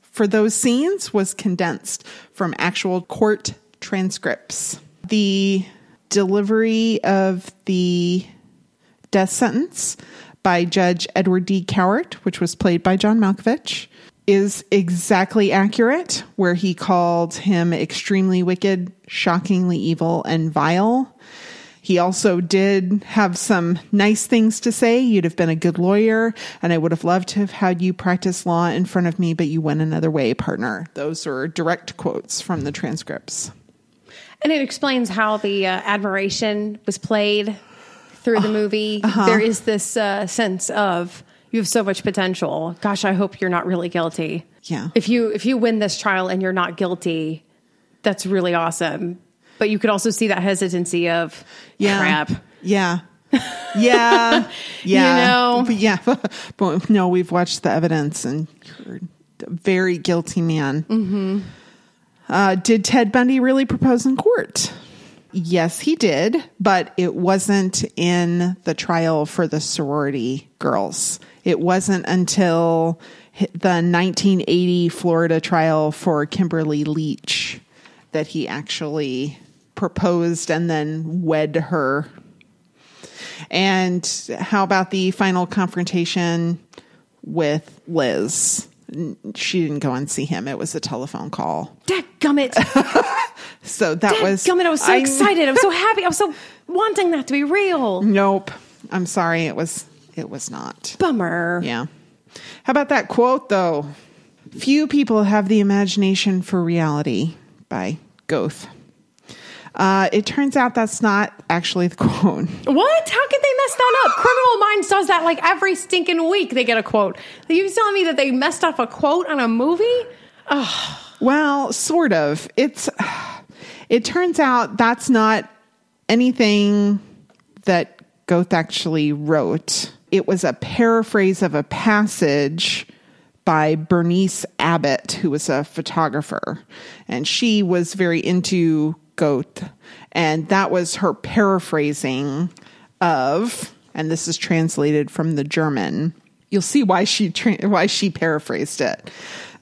for those scenes was condensed from actual court transcripts. The delivery of the death sentence by Judge Edward D. Cowart, which was played by John Malkovich, is exactly accurate, where he called him extremely wicked, shockingly evil, and vile. He also did have some nice things to say. You'd have been a good lawyer, and I would have loved to have had you practice law in front of me, but you went another way, partner. Those are direct quotes from the transcripts. And it explains how the admiration was played through the movie. There is this sense of, you have so much potential. Gosh, I hope you're not really guilty. Yeah. If you win this trial and you're not guilty, that's really awesome. But you could also see that hesitancy of crap. Yeah. Yeah. Yeah. But yeah. But no, we've watched the evidence and you're a very guilty man. Mm-hmm. Did Ted Bundy really propose in court? Yes, he did, but it wasn't in the trial for the sorority girls. It wasn't until the 1980 Florida trial for Kimberly Leach that he actually proposed and then wed her. And how about the final confrontation with Liz? She didn't go and see him. It was a telephone call. Dadgummit. So that was... Dadgummit, I was so excited. I was so happy. I was so wanting that to be real. Nope. I'm sorry. It was not. Bummer. Yeah. How about that quote, though? Few people have the imagination for reality, by Goethe. It turns out that's not actually the quote. What? How could they mess that up? Criminal Minds does that like every stinking week. They get a quote. Are you telling me that they messed up a quote on a movie? Oh. Well, sort of. It turns out that's not anything that Goethe actually wrote. It was a paraphrase of a passage by Bernice Abbott, who was a photographer. And she was very into Goethe. And that was her paraphrasing of, and this is translated from the German. You'll see why she paraphrased it.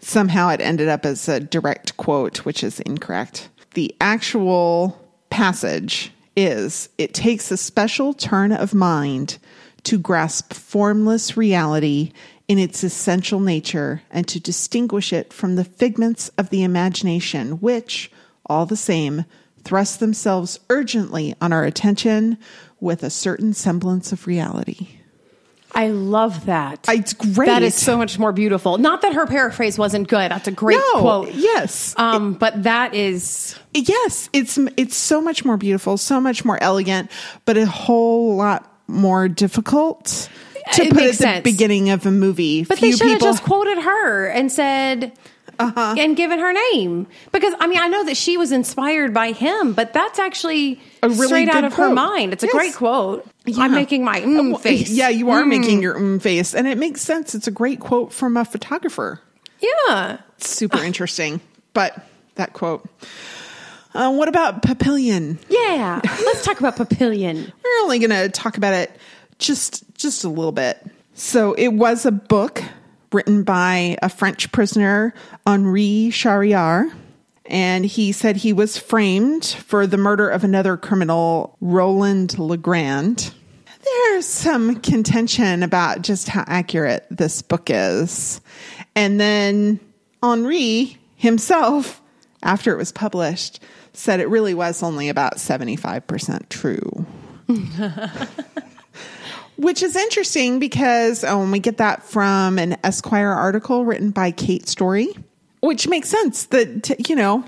Somehow it ended up as a direct quote, which is incorrect. The actual passage is, it takes a special turn of mind to grasp formless reality in its essential nature and to distinguish it from the figments of the imagination, which, all the same, thrust themselves urgently on our attention with a certain semblance of reality. I love that. It's great. That is so much more beautiful. Not that her paraphrase wasn't good. That's a great quote. Yes. But that is... Yes. It's so much more beautiful, so much more elegant, but a whole lot more difficult to put at the beginning of a movie. But they should have just quoted her and said... and given her name. Because, I mean, I know that she was inspired by him, but that's actually a really straight out of her mind. It's a great quote. Yeah. I'm making my face. Yeah, you are making your face. And it makes sense. It's a great quote from a photographer. Yeah. It's super interesting. But that quote. What about Papillion? Yeah. Let's talk about Papillion. We're only going to talk about it just a little bit. So it was a book written by a French prisoner, Henri Charrière, and he said he was framed for the murder of another criminal, Roland Legrand. There's some contention about just how accurate this book is. And then Henri himself, after it was published, said it really was only about 75% true. Which is interesting because we get that from an Esquire article written by Kate Story, which makes sense that,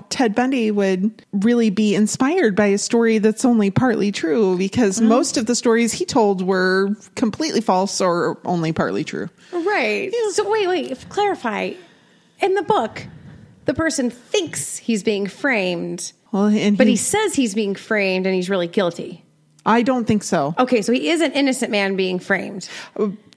Ted Bundy would really be inspired by a story that's only partly true because most of the stories he told were completely false or only partly true. Right. Yeah. So wait, clarify. In the book, the person thinks he's being framed, but he says he's being framed and he's really guilty. I don't think so. Okay, so he is an innocent man being framed.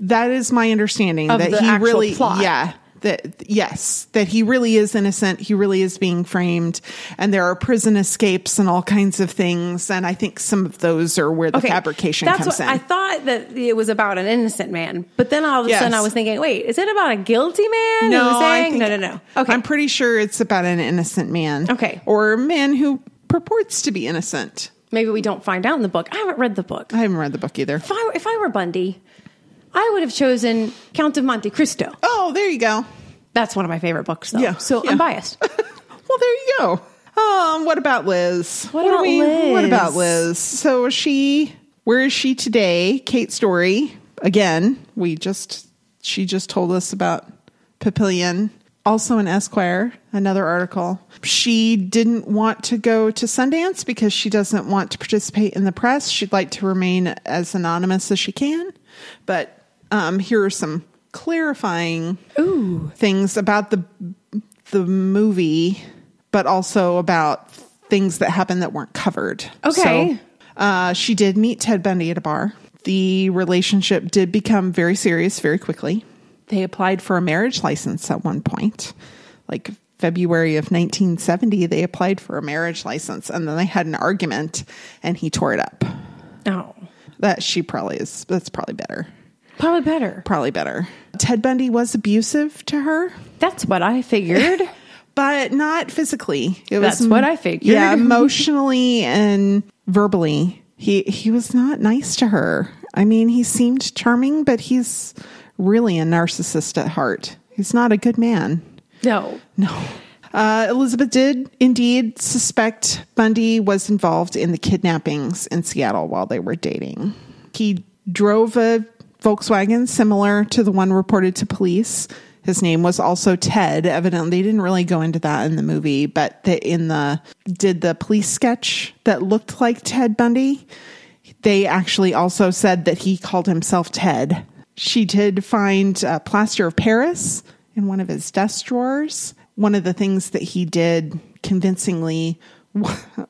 That is my understanding. Of that the he actual really, plot. Yeah. That he really is innocent. He really is being framed. And there are prison escapes and all kinds of things. And I think some of those are where the fabrication comes in. I thought that it was about an innocent man. But then all of a sudden I was thinking, wait, is it about a guilty man? No, No. Okay. I'm pretty sure it's about an innocent man. Okay. Or a man who purports to be innocent. Maybe we don't find out in the book. I haven't read the book. I haven't read the book either. If I were Bundy, I would have chosen Count of Monte Cristo. Oh, there you go. That's one of my favorite books, though. Yeah. So I'm biased. Well, there you go. What about Liz? What about Liz? So where is she today? Kate Story. Again, she just told us about Papillion. Also in Esquire, another article. She didn't want to go to Sundance because she doesn't want to participate in the press. She'd like to remain as anonymous as she can. But here are some clarifying things about the movie, but also about things that happened that weren't covered. Okay. So, she did meet Ted Bundy at a bar. The relationship did become very serious very quickly. They applied for a marriage license at one point, like February of 1970. They applied for a marriage license, and then they had an argument, and he tore it up. Oh, That's probably better. Probably better. Ted Bundy was abusive to her. That's what I figured. But not physically. That's what I figured. Yeah, emotionally and verbally. He was not nice to her. I mean, he seemed charming, but he's really a narcissist at heart. He's not a good man. No. Elizabeth did indeed suspect Bundy was involved in the kidnappings in Seattle while they were dating. He drove a Volkswagen similar to the one reported to police. His name was also Ted. Evidently, they didn't really go into that in the movie, but did the police sketch that looked like Ted Bundy. They actually also said that he called himself Ted. She did find plaster of Paris in one of his desk drawers. One of the things that he did convincingly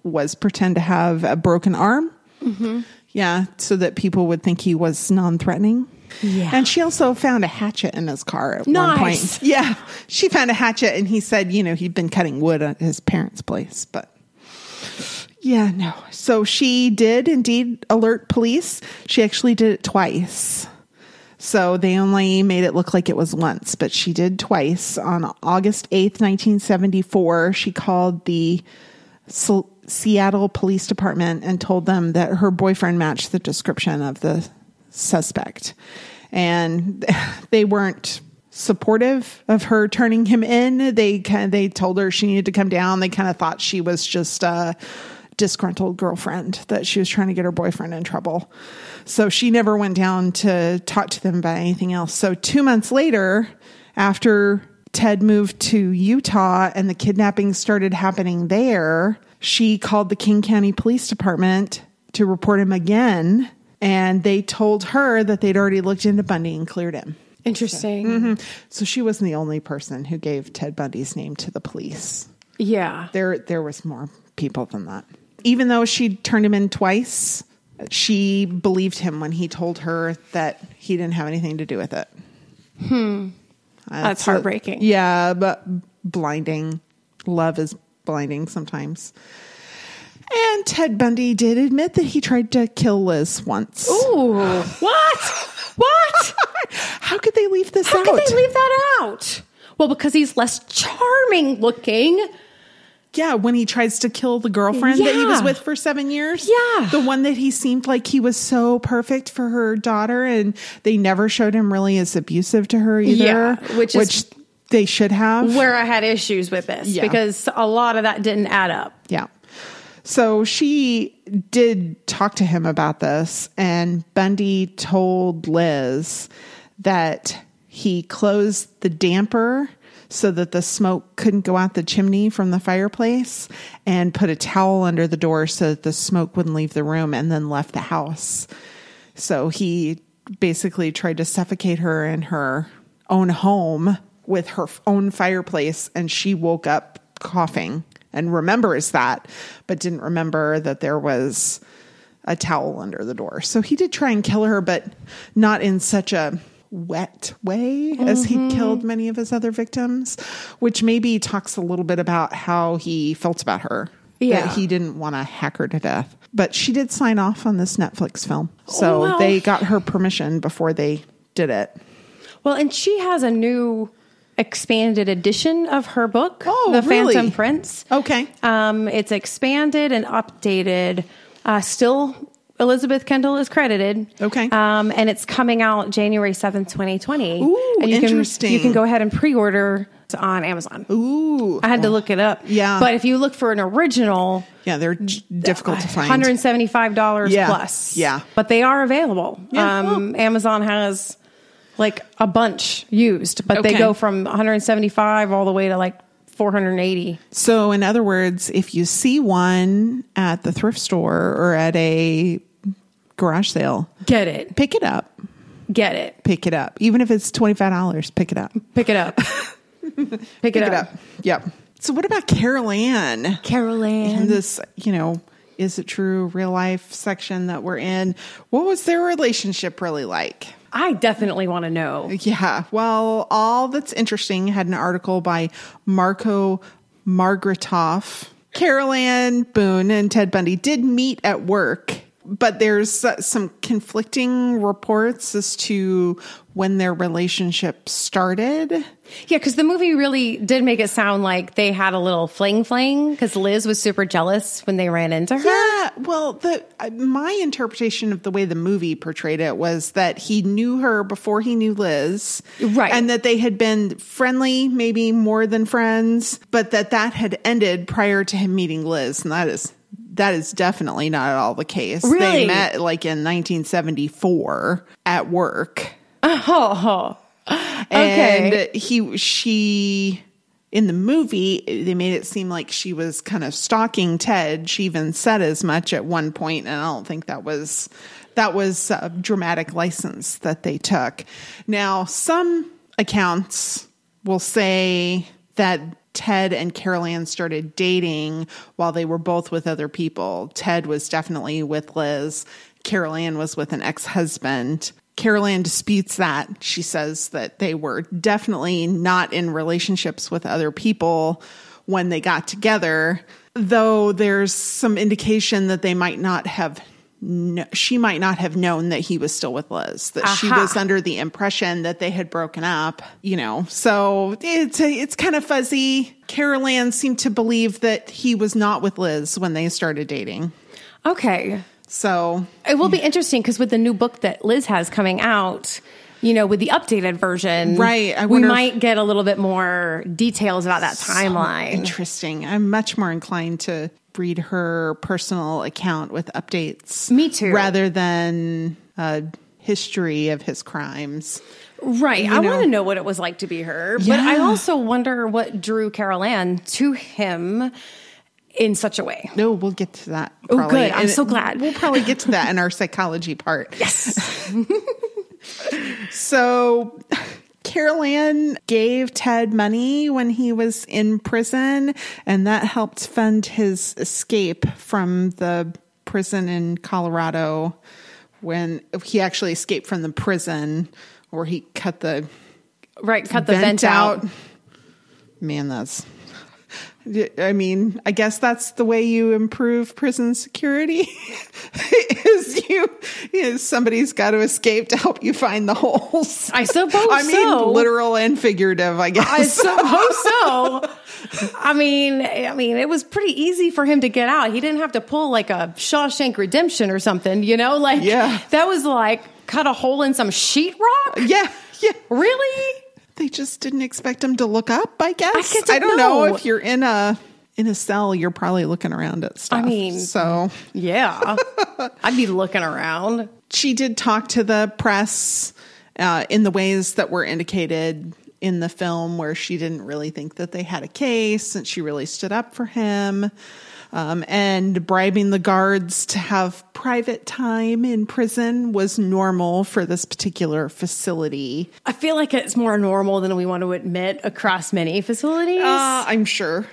was pretend to have a broken arm. Mm-hmm. Yeah, so that people would think he was non-threatening. Yeah. And she also found a hatchet in his car at one point. Yeah, she found a hatchet and he said, he'd been cutting wood at his parents' place. But yeah, no. So she did indeed alert police. She actually did it twice. So they only made it look like it was once, but she did twice. On August 8th, 1974, she called the Seattle Police Department and told them that her boyfriend matched the description of the suspect. And they weren't supportive of her turning him in. They told her she needed to come down. They kind of thought she was just a disgruntled girlfriend, that she was trying to get her boyfriend in trouble. So she never went down to talk to them about anything else. So 2 months later, after Ted moved to Utah and the kidnapping started happening there, she called the King County Police Department to report him again. And they told her that they'd already looked into Bundy and cleared him. Interesting. So she wasn't the only person who gave Ted Bundy's name to the police. Yeah. There was more people than that. Even though she turned him in twice, she believed him when he told her that he didn't have anything to do with it. That's heartbreaking. Yeah, but blinding. Love is blinding sometimes. And Ted Bundy did admit that he tried to kill Liz once. Ooh, what? How could they leave this out? How could they leave that out? Well, because he's less charming looking. Yeah, when he tries to kill the girlfriend that he was with for 7 years. Yeah. The one that he seemed like he was so perfect for her daughter, and they never showed him really as abusive to her either. Yeah, which they should have. Where I had issues with this, because a lot of that didn't add up. Yeah. So she did talk to him about this, and Bundy told Liz that he closed the damper so that the smoke couldn't go out the chimney from the fireplace, and put a towel under the door so that the smoke wouldn't leave the room, and then left the house. So he basically tried to suffocate her in her own home with her own fireplace, and she woke up coughing and remembers that, but didn't remember that there was a towel under the door. So he did try and kill her, but not in such a wet way as he killed many of his other victims, which maybe talks a little bit about how he felt about her. Yeah. That he didn't want to hack her to death. But she did sign off on this Netflix film. So they got her permission before they did it. Well, and she has a new expanded edition of her book, Oh, The really? Phantom Prince. Okay. It's expanded and updated. Still, Elizabeth Kendall is credited. Okay. And it's coming out January 7th, 2020. Ooh, and interesting. You can go ahead and pre-order on Amazon. Ooh. I had to look it up. Yeah. But if you look for an original, Yeah, they're difficult to find. $175 Yeah. plus. Yeah. But they are available. Yeah, well. Amazon has like a bunch used, but they Okay. go from 175 all the way to like 480. So in other words, if you see one at the thrift store or at a garage sale, Get it. pick it up. Get it. Pick it up. Even if it's $25, pick it up. Pick it up. Pick it up. Yep. So what about Carol Ann? Carol In Ann. this, is it true real life section that we're in? What was their relationship really like? I definitely want to know. Yeah. Well, All That's Interesting had an article by Marco Margratoff. Carol Ann Boone and Ted Bundy did meet at work, but there's some conflicting reports as to when their relationship started. Yeah, because the movie really did make it sound like they had a little fling because Liz was super jealous when they ran into her. Yeah, well, my interpretation of the way the movie portrayed it was that he knew her before he knew Liz. Right. And that they had been friendly, maybe more than friends, but that had ended prior to him meeting Liz. And that is definitely not at all the case. Really? They met like in 1974 at work. Oh, okay. And she in the movie, they made it seem like she was kind of stalking Ted. She even said as much at one point, and I don't think that was a dramatic license that they took. Now, some accounts will say that Ted and Carol Ann started dating while they were both with other people. Ted was definitely with Liz. Carol Ann was with an ex-husband. Carol Ann disputes that. She says that they were definitely not in relationships with other people when they got together, though there's some indication that they might not have she might not have known that he was still with Liz, that she was under the impression that they had broken up, so it's kind of fuzzy. Carol Ann seemed to believe that he was not with Liz when they started dating. Okay. So It will be interesting because with the new book that Liz has coming out, with the updated version, right? We might get a little bit more details about that timeline. Interesting. I'm much more inclined to read her personal account with updates. Me too. Rather than a history of his crimes. Right. I want to know what it was like to be her. Yeah. But I also wonder what drew Carol Ann to him in such a way. No, we'll get to that. Oh, probably. good. I'm so glad. We'll probably get to that in our psychology part. Yes. So Carol Ann gave Ted money when he was in prison, and that helped fund his escape from the prison in Colorado when he actually escaped from the prison where he cut the vent out. Man, I guess that's the way you improve prison security is somebody's got to escape to help you find the holes. I suppose so. Literal and figurative, I guess. I suppose so. I mean, it was pretty easy for him to get out. He didn't have to pull like a Shawshank Redemption or something, Yeah. That was like cut a hole in some sheetrock. Yeah. Really? They just didn't expect him to look up, I guess. I don't know if you're in a in a cell, you're probably looking around at stuff. I mean, so yeah, I'd be looking around. She did talk to the press in the ways that were indicated in the film, where she didn't really think that they had a case, and she really stood up for him. And bribing the guards to have private time in prison was normal for this particular facility. I feel like it's more normal than we want to admit across many facilities. I'm sure,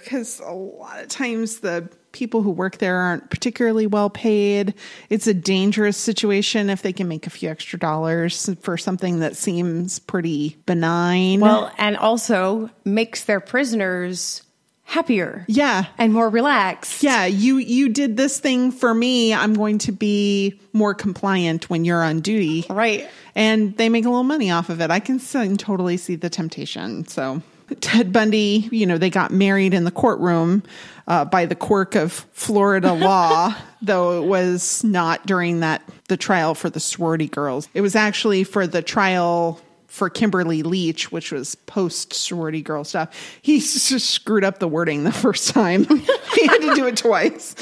because a lot of times the people who work there aren't particularly well paid. It's a dangerous situation if they can make a few extra dollars for something that seems pretty benign. Well, and also makes their prisoners happier. Yeah. And more relaxed. Yeah, you did this thing for me. I'm going to be more compliant when you're on duty. Right. And they make a little money off of it. I can totally see the temptation. So Ted Bundy, they got married in the courtroom by the quirk of Florida law, though it was not during the trial for the sorority girls. It was actually for the trial for Kimberly Leach, which was post sorority girl stuff. He just screwed up the wording the first time. He had to do it twice.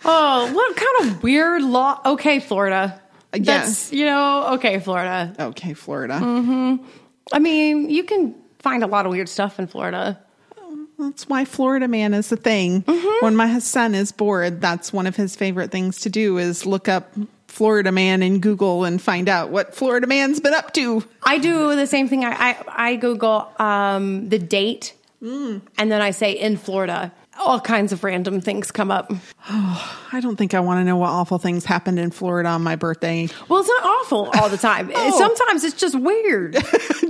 Oh, what kind of weird law? Okay, Florida. Yes. Okay, Florida. Okay, Florida. Mm-hmm. I mean, you can find a lot of weird stuff in Florida. That's why Florida Man is the thing. Mm-hmm. When my son is bored, that's one of his favorite things to do is look up Florida Man in Google and find out what Florida Man's been up to. I do the same thing. I Google the date, and then I say in Florida. All kinds of random things come up. Oh, I don't think I want to know what awful things happened in Florida on my birthday. Well, it's not awful all the time. Sometimes it's just weird.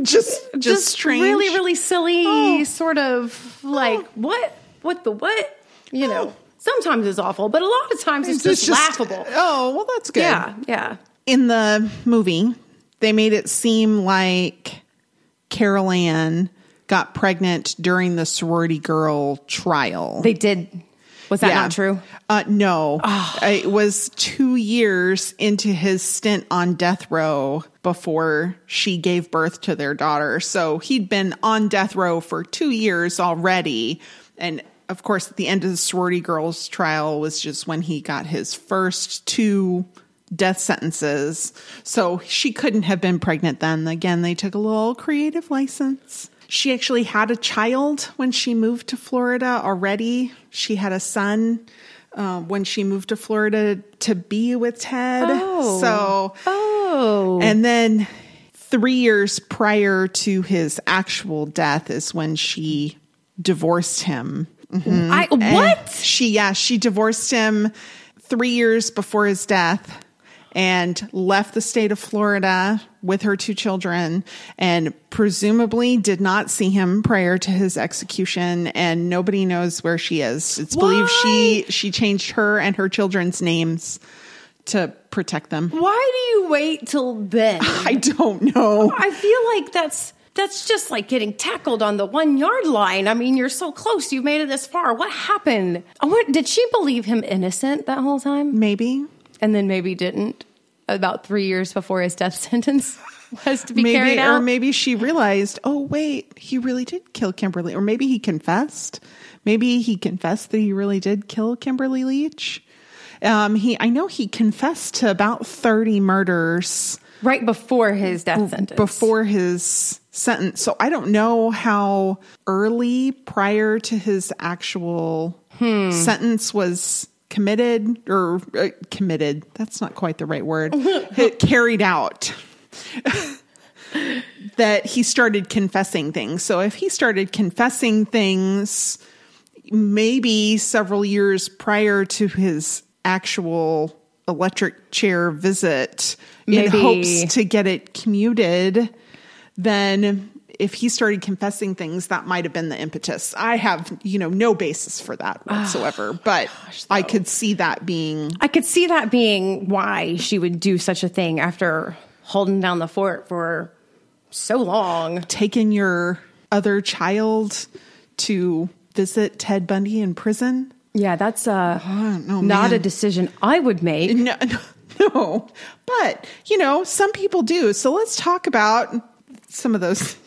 just strange. Really, really silly, sort of like, what? Sometimes it's awful, but a lot of times it's just laughable. Oh, well, that's good. Yeah. In the movie, they made it seem like Carol Ann got pregnant during the sorority girl trial. They did. Was that not true? No. Oh. It was 2 years into his stint on death row before she gave birth to their daughter. So he'd been on death row for 2 years already. And of course, at the end of the sorority girls trial was just when he got his first 2 death sentences. So she couldn't have been pregnant then. Again, they took a little creative license. She actually had a child when she moved to Florida already. She had a son when she moved to Florida to be with Ted. And then 3 years prior to his actual death is when she divorced him. Mm-hmm. What? She divorced him 3 years before his death and left the state of Florida with her 2 children and presumably did not see him prior to his execution, and nobody knows where she is. It's believed she changed her and her children's names to protect them. Why do you wait till then? I don't know. I feel like that's just like getting tackled on the 1 yard line. I mean, you're so close. You've made it this far. What happened? Did she believe him innocent that whole time? Maybe. And then maybe didn't about 3 years before his death sentence was to be carried out. Or maybe she realized, oh, wait, he really did kill Kimberly. Or maybe he confessed. Maybe he confessed that he really did kill Kimberly Leach. I know he confessed to about 30 murders. Right before his death sentence. Before his sentence. So I don't know how early prior to his actual sentence was committed. That's not quite the right word. Carried out. That he started confessing things. So if he started confessing things maybe several years prior to his actual electric chair visit in hopes to get it commuted, then if he started confessing things, that might have been the impetus. I have, no basis for that whatsoever, but I could see that being why she would do such a thing after holding down the fort for so long. Taking your other child to visit Ted Bundy in prison. Yeah, that's not a decision I would make. No. But, some people do. So let's talk about some of those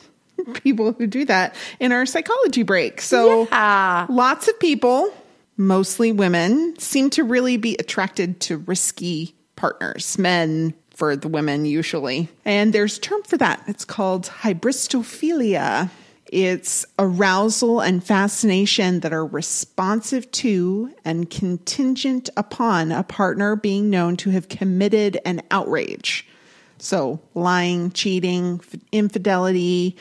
people who do that in our psychology break. So lots of people, mostly women, seem to really be attracted to risky partners, men for the women usually. And there's a term for that. It's called hybristophilia. It's arousal and fascination that are responsive to and contingent upon a partner being known to have committed an outrage. So lying, cheating, infidelity,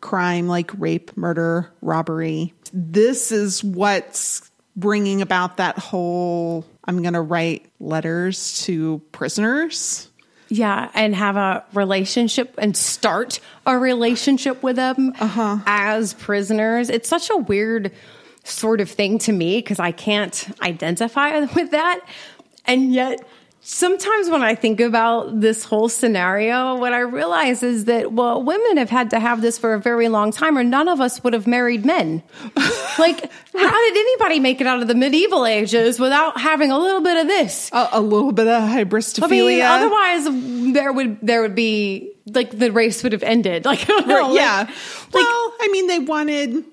crime like rape, murder, robbery. This is what's bringing about that whole, I'm going to write letters to prisoners. Yeah, and have a relationship and start a relationship with them as prisoners. It's such a weird sort of thing to me because I can't identify with that. And yet, sometimes when I think about this whole scenario, what I realize is that, well, women have had to have this for a very long time, or none of us would have married men. Like, how did anybody make it out of the medieval ages without having a little bit of this? A little bit of hybristophilia. I mean, otherwise there would be, like, the race would have ended. Like, I don't know. Yeah. Well, I mean, they wanted,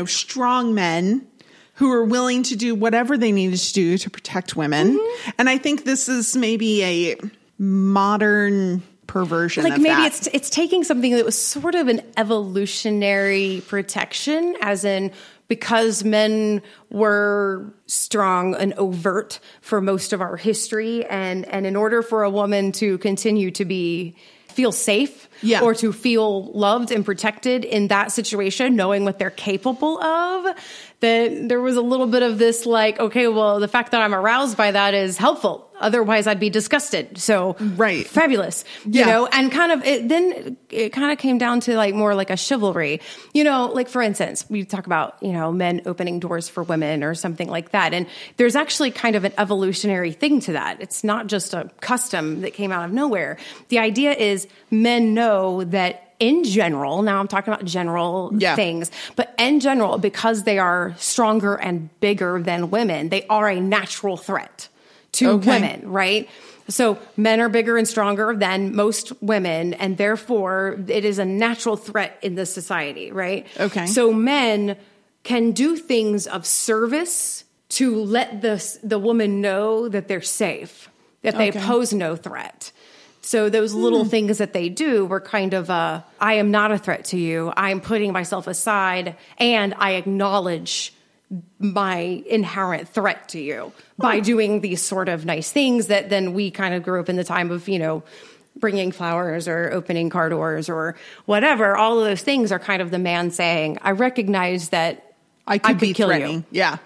strong men who are willing to do whatever they needed to do to protect women. Mm-hmm. And I think this is maybe a modern perversion of maybe that. it's taking something that was sort of an evolutionary protection, as in because men were strong and overt for most of our history, and in order for a woman to continue to feel safe or to feel loved and protected in that situation, knowing what they're capable of, that there was a little bit of this like, okay, well, the fact that I'm aroused by that is helpful. Otherwise, I'd be disgusted. So, fabulous, you know, and it kind of came down to like more like a chivalry, like for instance, we talk about, men opening doors for women or something like that. And there's actually kind of an evolutionary thing to that. It's not just a custom that came out of nowhere. The idea is men know that in general, now I'm talking about general things, but in general, because they are stronger and bigger than women, they are a natural threat to women, right? So men are bigger and stronger than most women, and therefore it is a natural threat in this society, right? Okay. So men can do things of service to let the woman know that they're safe, that they pose no threat. So those little things that they do were kind of I am not a threat to you. I am putting myself aside, and I acknowledge my inherent threat to you by doing these sort of nice things that then we kind of grew up in the time of, bringing flowers or opening car doors or whatever. All of those things are kind of the man saying, I recognize that I could be kill you. Yeah.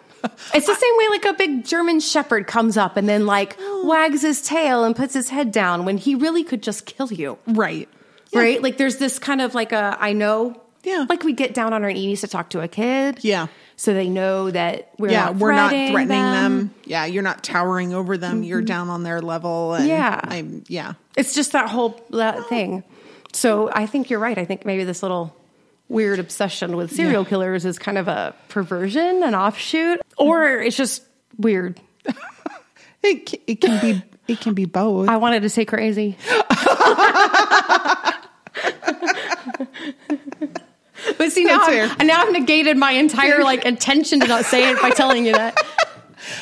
It's the same way like a big German shepherd comes up and then like wags his tail and puts his head down when he really could just kill you. Right. Yeah. Right? Like there's this kind of like I know. Yeah. Like we get down on our knees to talk to a kid. Yeah. So they know that we're not threatening them. Yeah. You're not towering over them. Mm-hmm. You're down on their level. And It's just that thing. So I think you're right. I think maybe this little weird obsession with serial killers is kind of a perversion, an offshoot, or it's just weird. It can be both. I wanted to say crazy. But see, now I've negated my entire intention to not say it by telling you that.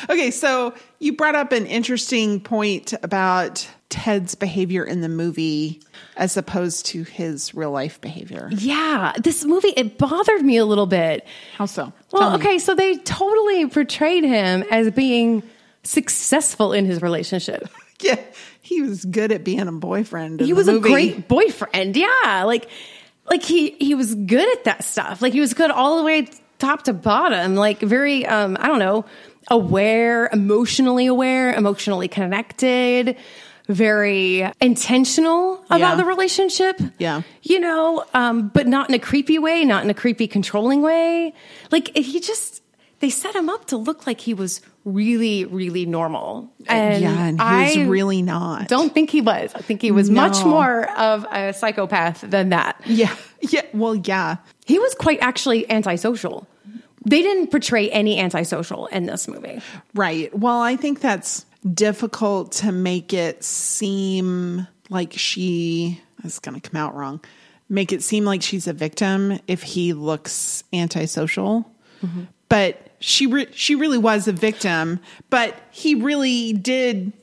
Okay, so you brought up an interesting point about Ted's behavior in the movie as opposed to his real life behavior. Yeah, this movie, it bothered me a little bit. How so? Well, okay, so they totally portrayed him as being successful in his relationship. Yeah, he was good at being a boyfriend. He was a great boyfriend. Yeah, like he was good at that stuff. Like he was good all the way top to bottom. Like very, I don't know, emotionally connected, very intentional about the relationship. Yeah. But not in a creepy way, not in a creepy, controlling way. Like they set him up to look like he was really, really normal. And he was really not. Don't think he was. I think he was much more of a psychopath than that. Yeah. Yeah. Well, yeah. He was quite actually antisocial. They didn't portray any antisocial in this movie. Right. Well, I think that's difficult to make it seem like she is going to come out wrong. make it seem like she's a victim if he looks antisocial. Mm-hmm. But she really was a victim, but he really did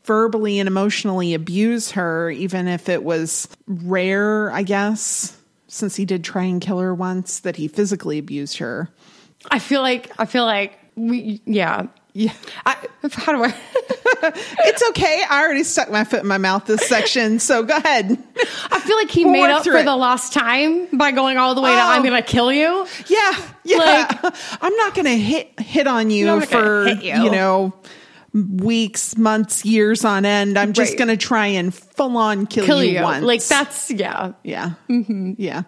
verbally and emotionally abuse her, even if it was rare, I guess, since he did try and kill her once, that he physically abused her. I feel like yeah. How do I? It's okay. I already stuck my foot in my mouth this section, so go ahead. I feel like he made up for the lost time by going all the way to "I'm going to kill you." Yeah. Like, I'm not going to hit on you for weeks, months, years on end. I'm just going to try and full on kill you once. Like that's yeah. Mm-hmm. Yeah.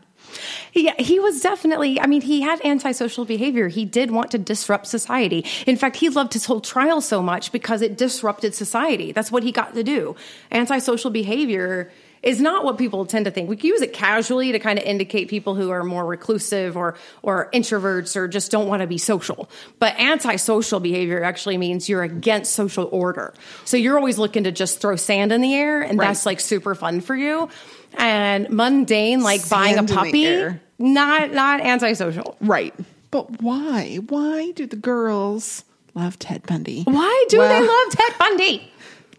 Yeah, he was definitely, I mean, he had antisocial behavior. He did want to disrupt society. In fact, he loved his whole trial so much because it disrupted society. That's what he got to do. Antisocial behavior is not what people tend to think. We use it casually to kind of indicate people who are more reclusive or introverts or just don't want to be social. But antisocial behavior actually means you're against social order. So you're always looking to just throw sand in the air, and that's like super fun for you. And mundane, like sand buying a puppy, not antisocial. Right. But why? Why do the girls love Ted Bundy? Why do they love Ted Bundy?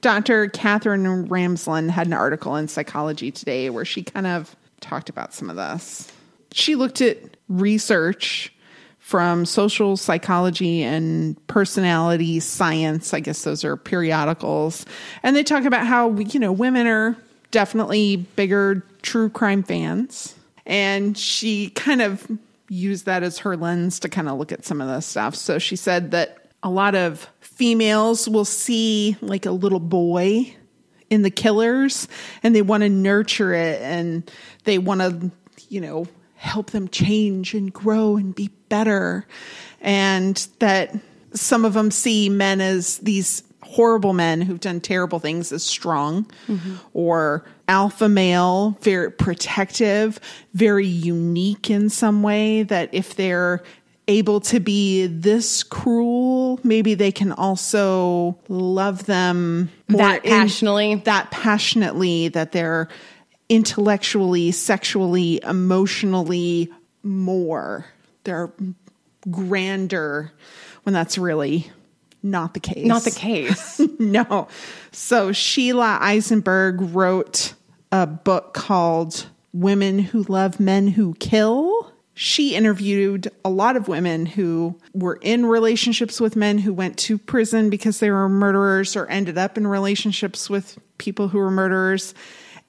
Dr. Catherine Ramsland had an article in Psychology Today where she kind of talked about some of this. She looked at research from social psychology and personality science. I guess those are periodicals. And they talk about how, women are definitely bigger true crime fans. And she kind of used that as her lens to kind of look at some of this stuff. So she said that a lot of females will see like a little boy in the killers and they want to nurture it and they want to, help them change and grow and be better. And that some of them see men as these horrible men who've done terrible things as strong, or alpha male, very protective, very unique in some way, that if they're able to be this cruel, maybe they can also love them more that passionately, that they're intellectually, sexually, emotionally more. They're grander, when that's really not the case. Not the case. No. So Sheila Eisenberg wrote a book called Women Who Love Men Who Kill. She interviewed a lot of women who were in relationships with men who went to prison because they were murderers or ended up in relationships with people who were murderers,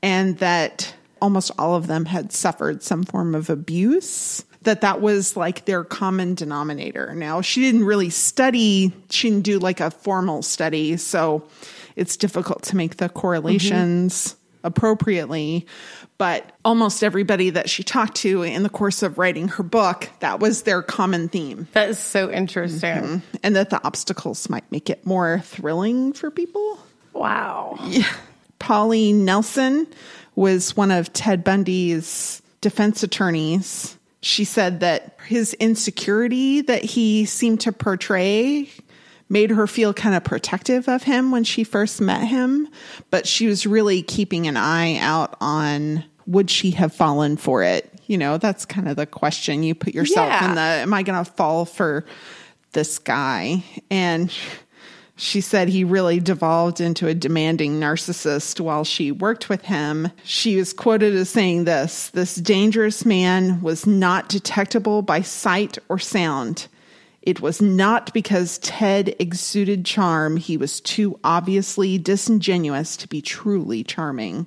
and that almost all of them had suffered some form of abuse. That was like their common denominator. Now, she didn't do like a formal study, so it's difficult to make the correlations appropriately. But almost everybody that she talked to in the course of writing her book, that was their common theme. That is so interesting. Mm-hmm. And that the obstacles might make it more thrilling for people. Wow. Yeah. Pauline Nelson was one of Ted Bundy's defense attorneys. She said that his insecurity that he seemed to portray made her feel kind of protective of him when she first met him. But she was really keeping an eye out on, would she have fallen for it? That's kind of the question you put yourself in am I going to fall for this guy? And she said he really devolved into a demanding narcissist while she worked with him. She was quoted as saying this dangerous man was not detectable by sight or sound. It was not because Ted exuded charm. He was too obviously disingenuous to be truly charming.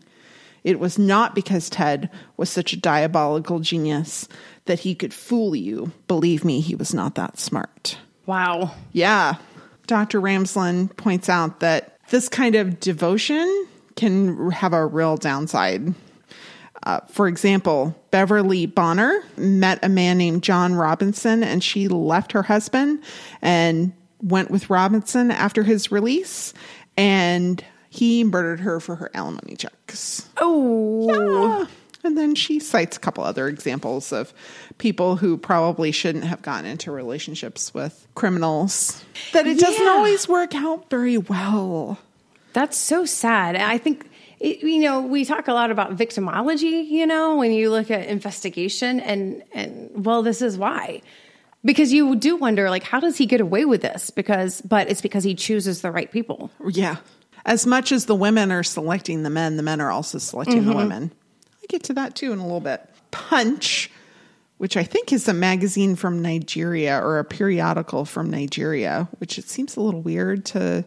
It was not because Ted was such a diabolical genius that he could fool you. Believe me, he was not that smart. Wow. Yeah. Dr. Ramsland points out that this kind of devotion can have a real downside. For example, Beverly Bonner met a man named John Robinson, and she left her husband and went with Robinson after his release, and he murdered her for her alimony checks. Oh. Yeah. And then she cites a couple other examples of people who probably shouldn't have gotten into relationships with criminals. That it doesn't always work out very well. That's so sad. I think we talk a lot about victimology, when you look at investigation and well, this is why. Because you do wonder, like, how does he get away with this? But it's because he chooses the right people. Yeah. As much as the women are selecting the men are also selecting the women. I'll get to that too in a little bit. Punch, which I think is a magazine from Nigeria or a periodical from Nigeria, which it seems a little weird to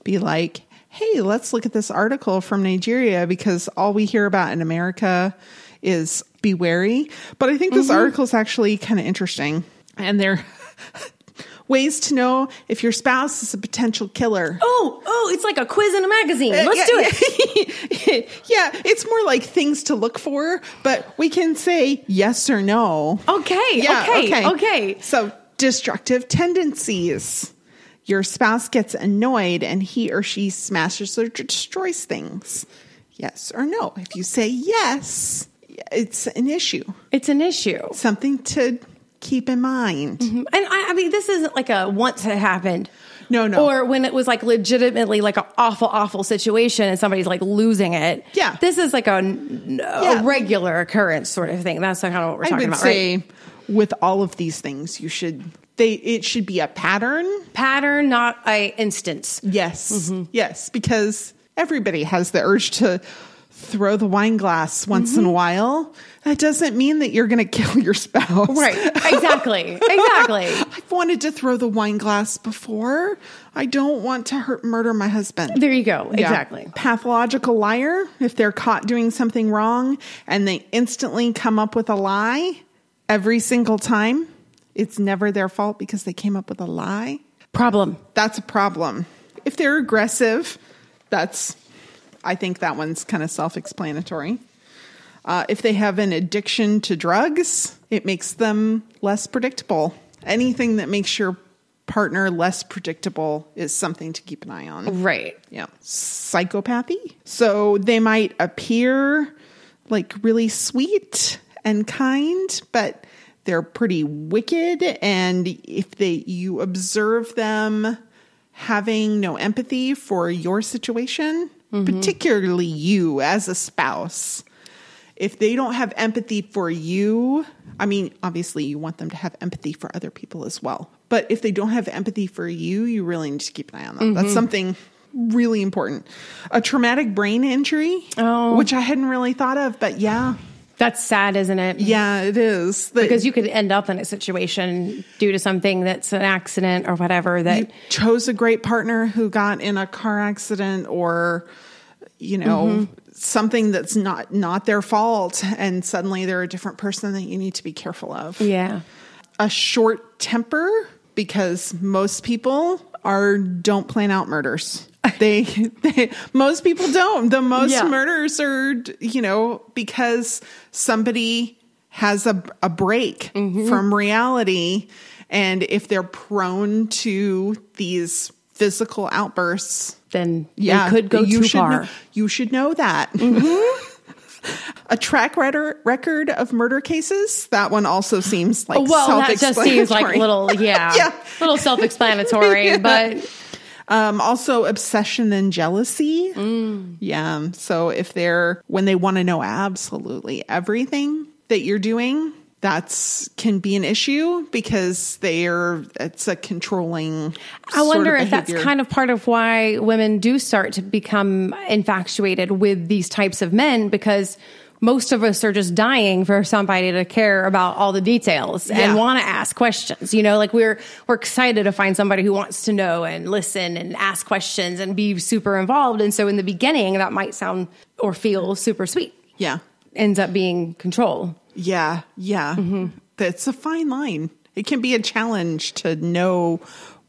be like, hey, let's look at this article from Nigeria because all we hear about in America is be wary. But I think this article is actually kind of interesting. And they're ways to know if your spouse is a potential killer. Oh, it's like a quiz in a magazine. Let's do it. Yeah, it's more like things to look for, but we can say yes or no. Okay. So, destructive tendencies. Your spouse gets annoyed and he or she smashes or destroys things. Yes or no. If you say yes, it's an issue. It's an issue. Something to keep in mind. And I mean, this isn't like a once it happened. No. Or when it was like legitimately like an awful situation and somebody's like losing it. Yeah. This is like a regular occurrence sort of thing. That's kind of what we're talking about, right? I would say with all of these things, it should be a pattern. Pattern, not a instance. Yes. Yes. Because everybody has the urge to throw the wine glass once in a while. That doesn't mean that you're going to kill your spouse. Right. Exactly. I've wanted to throw the wine glass before. I don't want to murder my husband. There you go. Yeah. Exactly. Pathological liar. If they're caught doing something wrong and they instantly come up with a lie every single time, it's never their fault because they came up with a lie. Problem. That's a problem. If they're aggressive, I think that one's kind of self-explanatory. If they have an addiction to drugs, it makes them less predictable. Anything that makes your partner less predictable is something to keep an eye on. Right. Yeah. Psychopathy. So they might appear like really sweet and kind, but they're pretty wicked. And if you observe them having no empathy for your situation, particularly you as a spouse, if they don't have empathy for you, I mean, obviously you want them to have empathy for other people as well. But if they don't have empathy for you, you really need to keep an eye on them. That's something really important. A traumatic brain injury, which I hadn't really thought of, but yeah. That's sad, isn't it? Yeah, it is. Because you could end up in a situation due to something that's an accident or whatever that you chose a great partner who got in a car accident or, something that's not their fault. And suddenly they're a different person that you need to be careful of. Yeah. A short temper, because most people don't plan out murders. Most people don't. The most murders are, because somebody has a break from reality. And if they're prone to these physical outbursts, then they could go too far. You should know that. A track record of murder cases. That one also seems like self-explanatory. That just seems like little self-explanatory, but... Also obsession and jealousy. Yeah. So when they want to know absolutely everything that you're doing, can be an issue because it's a controlling. I wonder if that's kind of part of why women do start to become infatuated with these types of men, because most of us are just dying for somebody to care about all the details and want to ask questions. Like we're excited to find somebody who wants to know and listen and ask questions and be super involved. And so in the beginning, that might sound or feel super sweet. Yeah. Ends up being control. Yeah. That's a fine line. It can be a challenge to know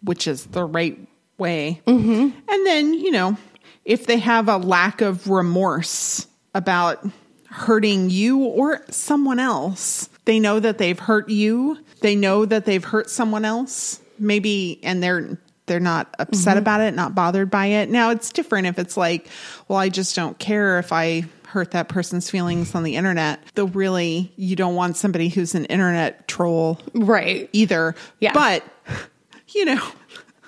which is the right way. And then, if they have a lack of remorse about hurting you or someone else, they know that they've hurt you. They know that they've hurt someone else, maybe, and they're not upset about it, not bothered by it. Now, it's different if it's like, well, I just don't care if I hurt that person's feelings on the internet. Though really, you don't want somebody who's an internet troll. Right. Either. Yeah. But,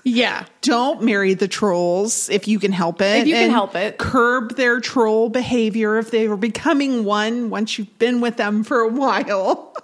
Yeah. Don't marry the trolls if you can help it. If you can help it. Curb their troll behavior if they were becoming one once you've been with them for a while.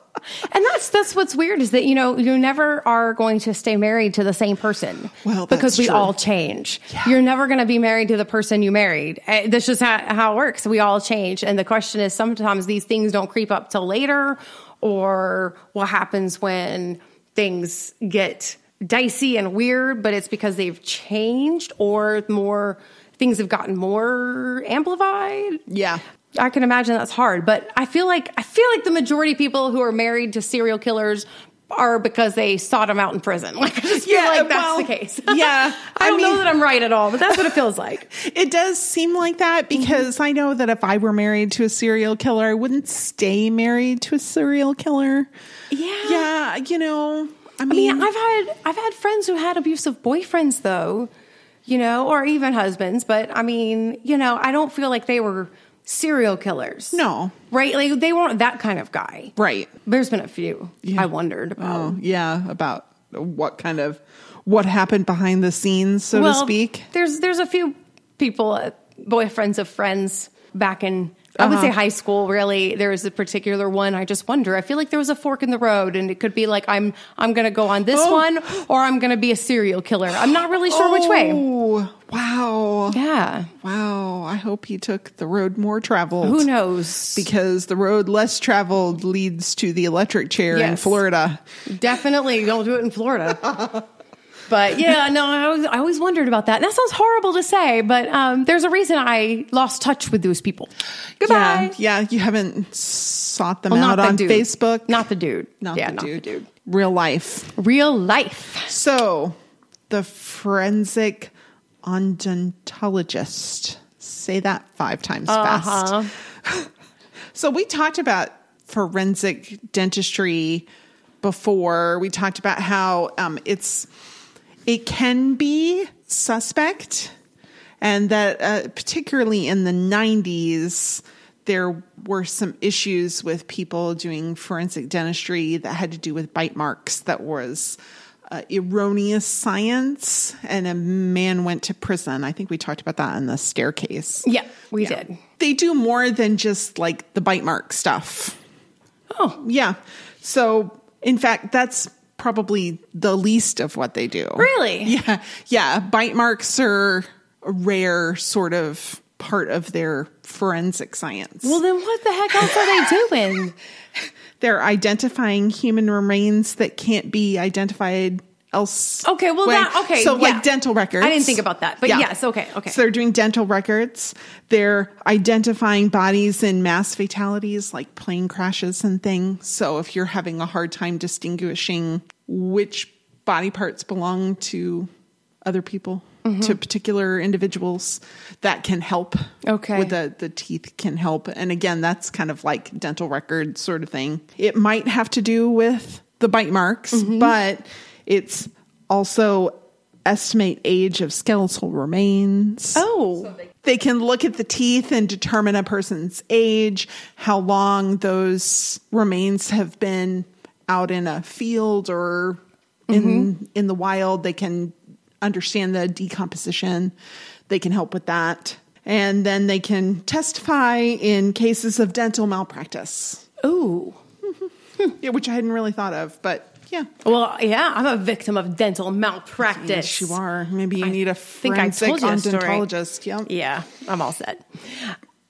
And that's what's weird is that, you never are going to stay married to the same person. Well, that's because we true. all change. Yeah. You're never going to be married to the person you married. That's just how it works. We all change. And the question is sometimes these things don't creep up till later, or what happens when things get dicey and weird, but it's because they've changed or more things have gotten more amplified. Yeah. I can imagine that's hard, but I feel like the majority of people who are married to serial killers are because they sought them out in prison. Like, I just feel like that's the case. Yeah. I don't know that I'm right at all, but that's what it feels like. It does seem like that because I know that if I were married to a serial killer, I wouldn't stay married to a serial killer. Yeah. Yeah. I mean, I've had friends who had abusive boyfriends though, or even husbands, but I mean, I don't feel like they were serial killers. No. Right? Like they weren't that kind of guy. Right. There's been a few Yeah. I wondered about. Oh, yeah. About what happened behind the scenes, so to speak. There's a few people, boyfriends of friends back in, I would say high school, really. There was a particular one. I just wonder. I feel like there was a fork in the road, and it could be like, I'm going to go on this one, or I'm going to be a serial killer. I'm not really sure which way. Oh, wow. Yeah. Wow. I hope he took the road more traveled. Who knows? Because the road less traveled leads to the electric chair in Yes. Florida. Definitely don't do it in Florida. But yeah, no, I always wondered about that. And that sounds horrible to say, but there's a reason I lost touch with those people. Goodbye. Yeah. You haven't sought them Well, out not the on dude. Facebook. Not the dude. Not Yeah, the not dude. the dude. Real life. Real life. So, the forensic odontologist. Say that 5 times fast. So, we talked about forensic dentistry before. We talked about how it can be suspect, and that particularly in the 90s, there were some issues with people doing forensic dentistry that had to do with bite marks that was erroneous science, and a man went to prison. I think we talked about that in the staircase. Yeah, we did. They do more than just like the bite mark stuff. Oh. Yeah. So, in fact, that's probably the least of what they do. Really? Yeah. Yeah. Bite marks are a rare sort of part of their forensic science. Well, then what the heck else are they doing? They're identifying human remains that can't be identified else. Okay, well, So yeah. like dental records. I didn't think about that, but yes, okay. So they're doing dental records. They're identifying bodies in mass fatalities like plane crashes and things. So if you're having a hard time distinguishing which body parts belong to other people, to particular individuals, that can help. Okay. With the teeth can help. And again, that's kind of like dental record sort of thing. It might have to do with the bite marks, but it's also estimate age of skeletal remains. Oh. They can look at the teeth and determine a person's age, how long those remains have been out in a field or in the wild. They can understand the decomposition. They can help with that. And then they can testify in cases of dental malpractice. Ooh. Yeah, which I hadn't really thought of, but yeah. Well, yeah, I'm a victim of dental malpractice. Yes, you are. Maybe you need a think I forensic told you that story. odontologist. Yep. Yeah, I'm all set.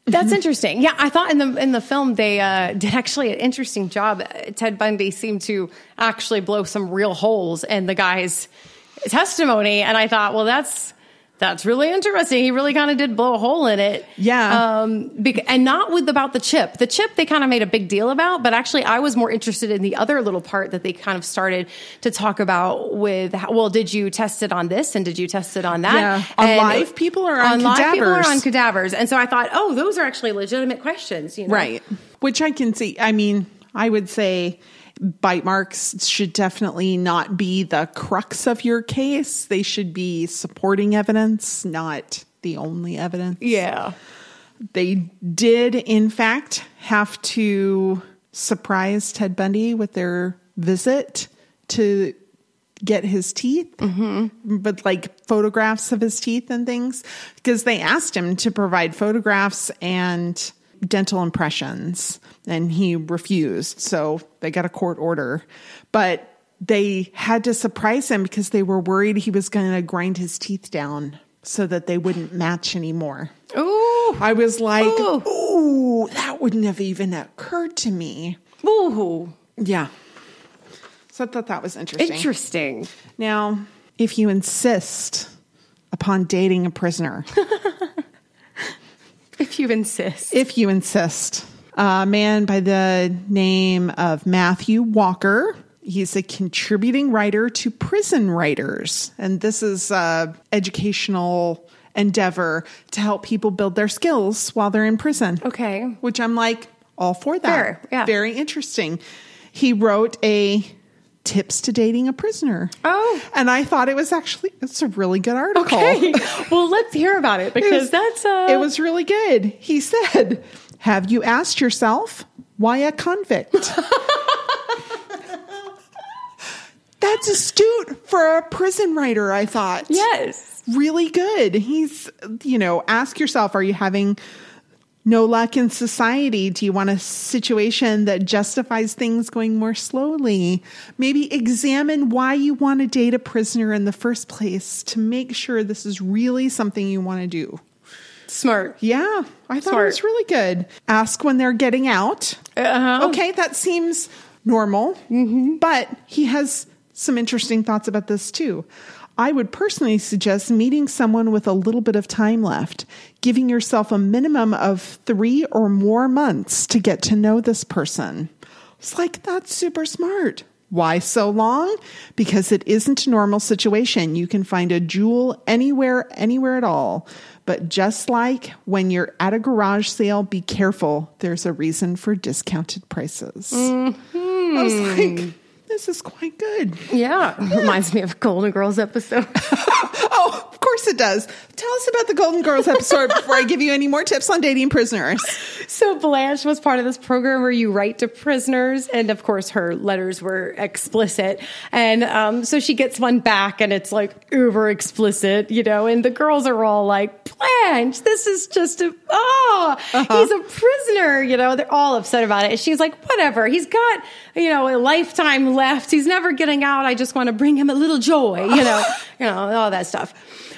That's interesting. Yeah, I thought in the film they did actually an interesting job. Ted Bundy seemed to actually blow some real holes in the guy's testimony, and I thought, well, that's really interesting. He really kind of did blow a hole in it. Yeah. And not about the chip. The chip they kind of made a big deal about, but actually I was more interested in the other little part that they kind of started to talk about with, well, did you test it on this and did you test it on that? Yeah. On live people or on live people or cadavers? on cadavers? And so I thought, oh, those are actually legitimate questions. You know? Right. Which I can see. I mean, I would say bite marks should definitely not be the crux of your case. They should be supporting evidence, not the only evidence. Yeah. They did, in fact, have to surprise Ted Bundy with their visit to get his teeth, but like photographs of his teeth and things, because they asked him to provide photographs and dental impressions, and he refused. So they got a court order, but they had to surprise him because they were worried he was going to grind his teeth down so that they wouldn't match anymore. Ooh. I was like, ooh, that wouldn't have even occurred to me. Ooh. Yeah. So I thought that was interesting. Interesting. Now, if you insist upon dating a prisoner, if you insist, a man by the name of Matthew Walker, he's a contributing writer to Prison Writers. And this is an educational endeavor to help people build their skills while they're in prison. Okay. Which I'm like, all for that. Fair, yeah. Very interesting. He wrote a tips to dating a prisoner. Oh. And I thought it's a really good article. Okay. Well, let's hear about it because it was really good. He said, have you asked yourself why a convict? That's astute for a prison writer, I thought. Yes. Really good. He's, ask yourself, are you having no luck in society? Do you want a situation that justifies things going more slowly? Maybe examine why you want to date a prisoner in the first place to make sure this is really something you want to do. Smart. Yeah, I thought it was really good. Ask when they're getting out. Uh-huh. Okay, that seems normal, but he has some interesting thoughts about this too. I would personally suggest meeting someone with a little bit of time left, giving yourself a minimum of 3 or more months to get to know this person. It's like, that's super smart. Why so long? Because it isn't a normal situation. You can find a jewel anywhere at all. But just like when you're at a garage sale, be careful. There's a reason for discounted prices. I was like, this is quite good. Yeah. Reminds me of a Golden Girls episode. Oh, of course it does. Tell us about the Golden Girls episode before I give you any more tips on dating prisoners. So Blanche was part of this program where you write to prisoners. And of course, her letters were explicit. And so she gets one back and it's like uber explicit, and the girls are all like, Blanche, this is just he's a prisoner, they're all upset about it. And she's like, whatever. He's got, a lifetime left. He's never getting out. I just want to bring him a little joy, all that stuff.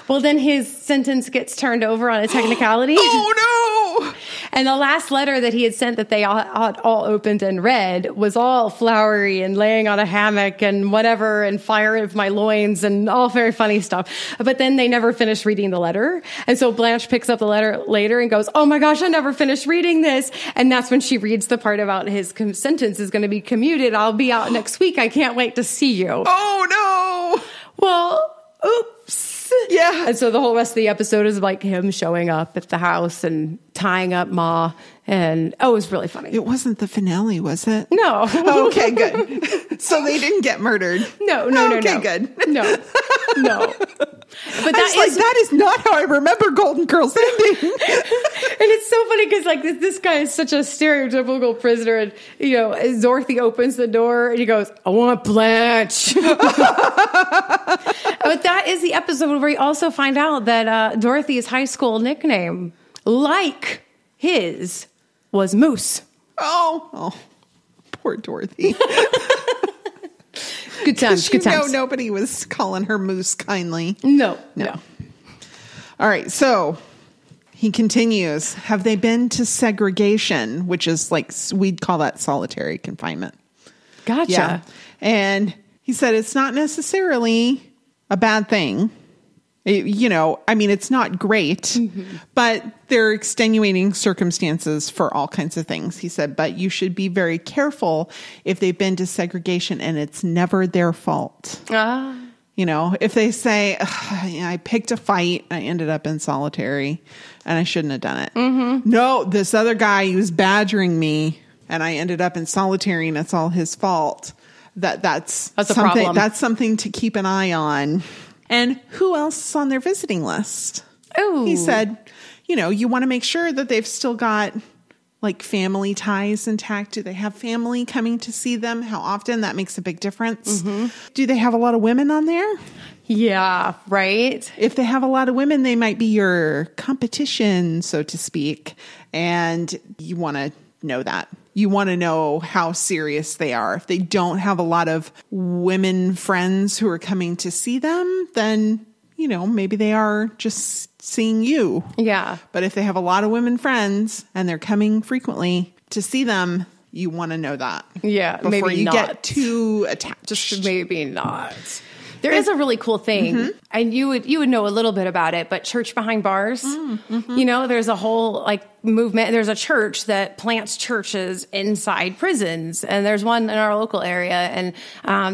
Well, then his sentence gets turned over on a technicality. Oh, no! And the last letter that he had sent that they all opened and read was all flowery and laying on a hammock and whatever and fire of my loins and all very funny stuff. But then they never finished reading the letter. And so Blanche picks up the letter later and goes, oh my gosh, I never finished reading this. And that's when she reads the part about his sentence is going to be commuted. I'll be out next week. I can't wait to see you. Oh, no! Well, oops. Yeah. And so the whole rest of the episode is like him showing up at the house and tying up Ma. And it was really funny. It wasn't the finale, was it? No. Oh, okay, good. So they didn't get murdered. No. Okay, good. No. But that is not how I remember Golden Girls ending. And it's so funny because this guy is such a stereotypical prisoner, and Dorothy opens the door and he goes, "I want Blanche." But that is the episode where you also find out that Dorothy's high school nickname, like his, was Moose. Oh, poor Dorothy. Good times. Nobody was calling her Moose kindly. No. All right, so he continues. Have they been to segregation, which is like, we'd call that solitary confinement. Gotcha. Yeah. And he said it's not necessarily a bad thing. It's not great, but there are extenuating circumstances for all kinds of things. He said, but you should be very careful if they've been to segregation and it's never their fault. If they say, I picked a fight, I ended up in solitary and I shouldn't have done it. No, this other guy, he was badgering me and I ended up in solitary and it's all his fault. That's a problem. That's something to keep an eye on. And who else is on their visiting list? Oh, he said, you want to make sure that they've still got like family ties intact? Do they have family coming to see them? How often? That makes a big difference. Do they have a lot of women on there? Yeah, right. If they have a lot of women, they might be your competition, so to speak. And you want to know that. You want to know how serious they are. If they don't have a lot of women friends who are coming to see them, then, you know, maybe they are just seeing you. Yeah. But if they have a lot of women friends and they're coming frequently to see them, you want to know that. Yeah, before maybe you not. get too attached. Just maybe not. There is a really cool thing, and you would know a little bit about it, but church behind bars, you know, there's a whole like movement. There's a church that plants churches inside prisons, and there's one in our local area, and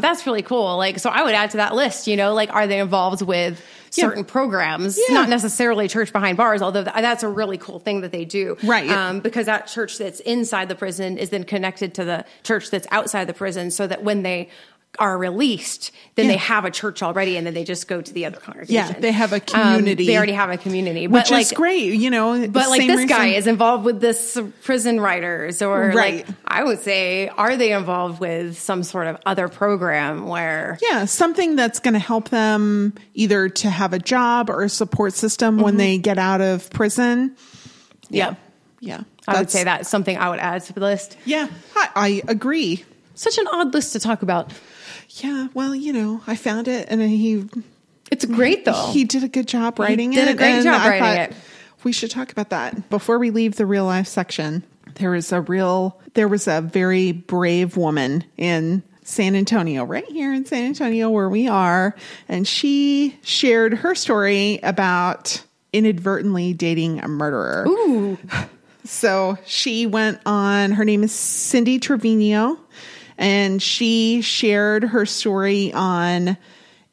that's really cool. Like, so I would add to that list, you know, like, are they involved with certain programs, not necessarily church behind bars, although that's a really cool thing that they do. Right. Because that church that's inside the prison is then connected to the church that's outside the prison, so that when they are released, then they have a church already, and then they just go to the other congregation. Yeah, they have a community. They already have a community. Which is great, you know. But like this guy is involved with this prison writers, or right. like, I would say, are they involved with some sort of other program where... Yeah, something that's going to help them either to have a job or a support system when they get out of prison. Yeah. Yeah. I would say that's something I would add to the list. Yeah, I agree. Such an odd list to talk about. Yeah, well, you know, I found it, and it's great though. He did a good job writing it. He did a great job writing it. We should talk about that. Before we leave the real life section, there was a very brave woman in San Antonio, right here in San Antonio where we are, and she shared her story about inadvertently dating a murderer. Ooh. So she went on, her name is Cindy Trevino, and she shared her story on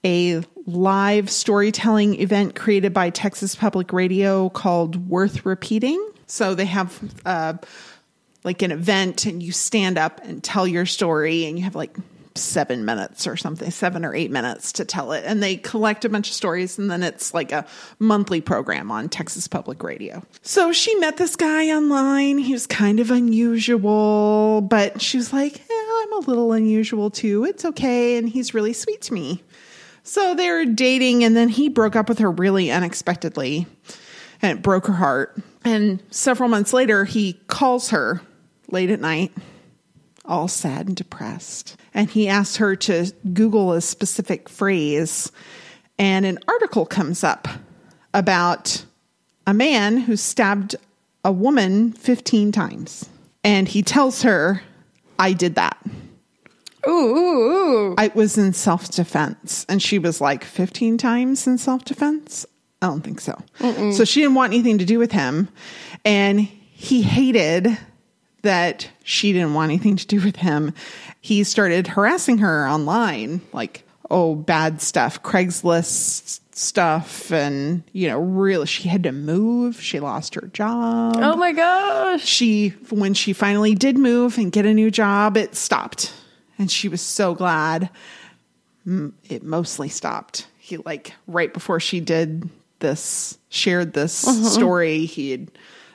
a live storytelling event created by Texas Public Radio called Worth Repeating. So they have like an event, and you stand up and tell your story, and you have like 7 minutes or something, 7 or 8 minutes to tell it. And they collect a bunch of stories, and then it's like a monthly program on Texas Public Radio. So she met this guy online. He was kind of unusual, but she was like, I'm a little unusual too. It's okay. And he's really sweet to me. So they were dating, and then he broke up with her really unexpectedly, and it broke her heart. And several months later, he calls her late at night, all sad and depressed. And he asks her to Google a specific phrase, and an article comes up about a man who stabbed a woman 15 times. And he tells her, I did that. Ooh. I was in self-defense. And she was like, 15 times in self-defense? I don't think so. So she didn't want anything to do with him. And he hated that she didn't want anything to do with him. He started harassing her online, like, bad stuff, Craigslist stuff. And, you know, really, she had to move. She lost her job. Oh my gosh. When she finally did move and get a new job, it stopped. And she was so glad it mostly stopped. He, like, right before she shared this story, he had,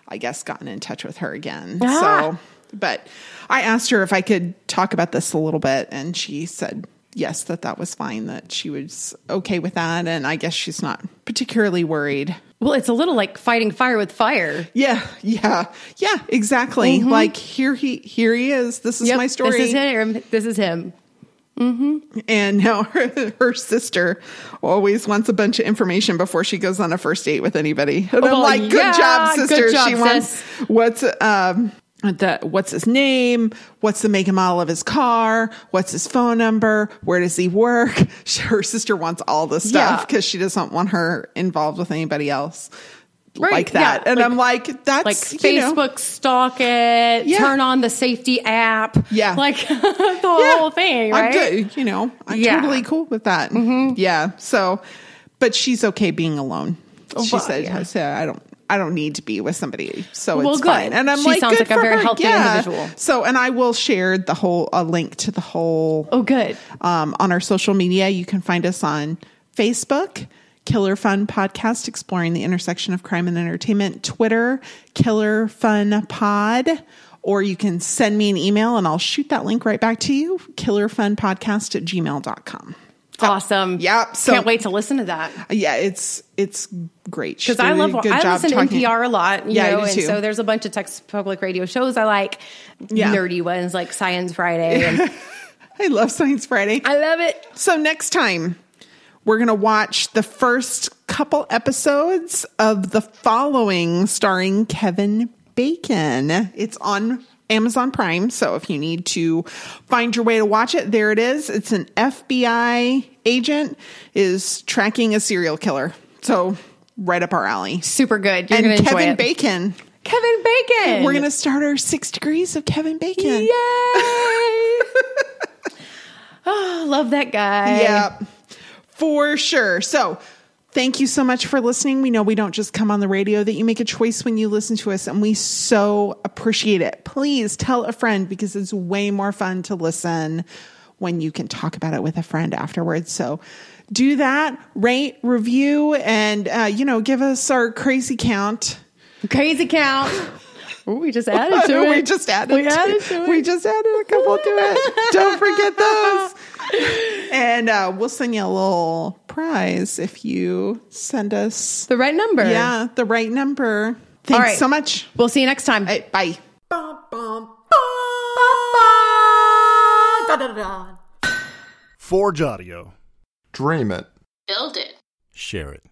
I guess, gotten in touch with her again. So, but I asked her if I could talk about this a little bit, and she said yes, that was fine, that she was okay with that. And I guess she's not particularly worried. Well, it's a little like fighting fire with fire. Yeah, exactly. Like here he is. This is my story. This is him. Mm-hmm. And now her sister always wants a bunch of information before she goes on a first date with anybody. And I'm like, good job, sister. Good job, she wants what's his name? What's the make and model of his car? What's his phone number? Where does he work? Her sister wants all this stuff because she doesn't want her involved with anybody else. Right, like that. And I'm like, that's like Facebook stalk it, turn on the safety app. Yeah. Like the whole thing, right? I'm good. I'm totally cool with that. Mm-hmm. Yeah. So, but she's okay being alone. She said, I don't need to be with somebody. So it's fine. And I'm she sounds like a very healthy individual. So, and I will share a link to the whole. Oh, good. On our social media. You can find us on Facebook, Killer Fun Podcast, exploring the intersection of crime and entertainment. Twitter, Killer Fun Pod. Or you can send me an email and I'll shoot that link right back to you. killerfunpodcast@gmail.com. Awesome. Yep. So, can't wait to listen to that. Yeah, it's great. Because I listen to NPR a lot, you know, and so there's a bunch of Texas public radio shows I like, nerdy ones like Science Friday. And I love Science Friday. I love it. So next time, we're going to watch the first couple episodes of The Following starring Kevin Bacon. It's on Amazon Prime, so if you need to find your way to watch it, there it is. It's an FBI agent is tracking a serial killer. So right up our alley. Super good. You're going to enjoy it. Bacon. Kevin Bacon. We're going to start our 6 degrees of Kevin Bacon. Yay! Oh, love that guy. Yep. For sure. So thank you so much for listening. We know we don't just come on the radio, that you make a choice when you listen to us, and we so appreciate it. Please tell a friend, because it's way more fun to listen when you can talk about it with a friend afterwards. So do that, rate, review, and, give us our crazy count. Crazy count. Ooh, we just added to it. We just added a couple to it. Don't forget those. And we'll send you a little prize if you send us the right number. Yeah, the right number. Thanks so much. We'll see you next time. Bye. Forge Audio. Dream it. Build it. Share it.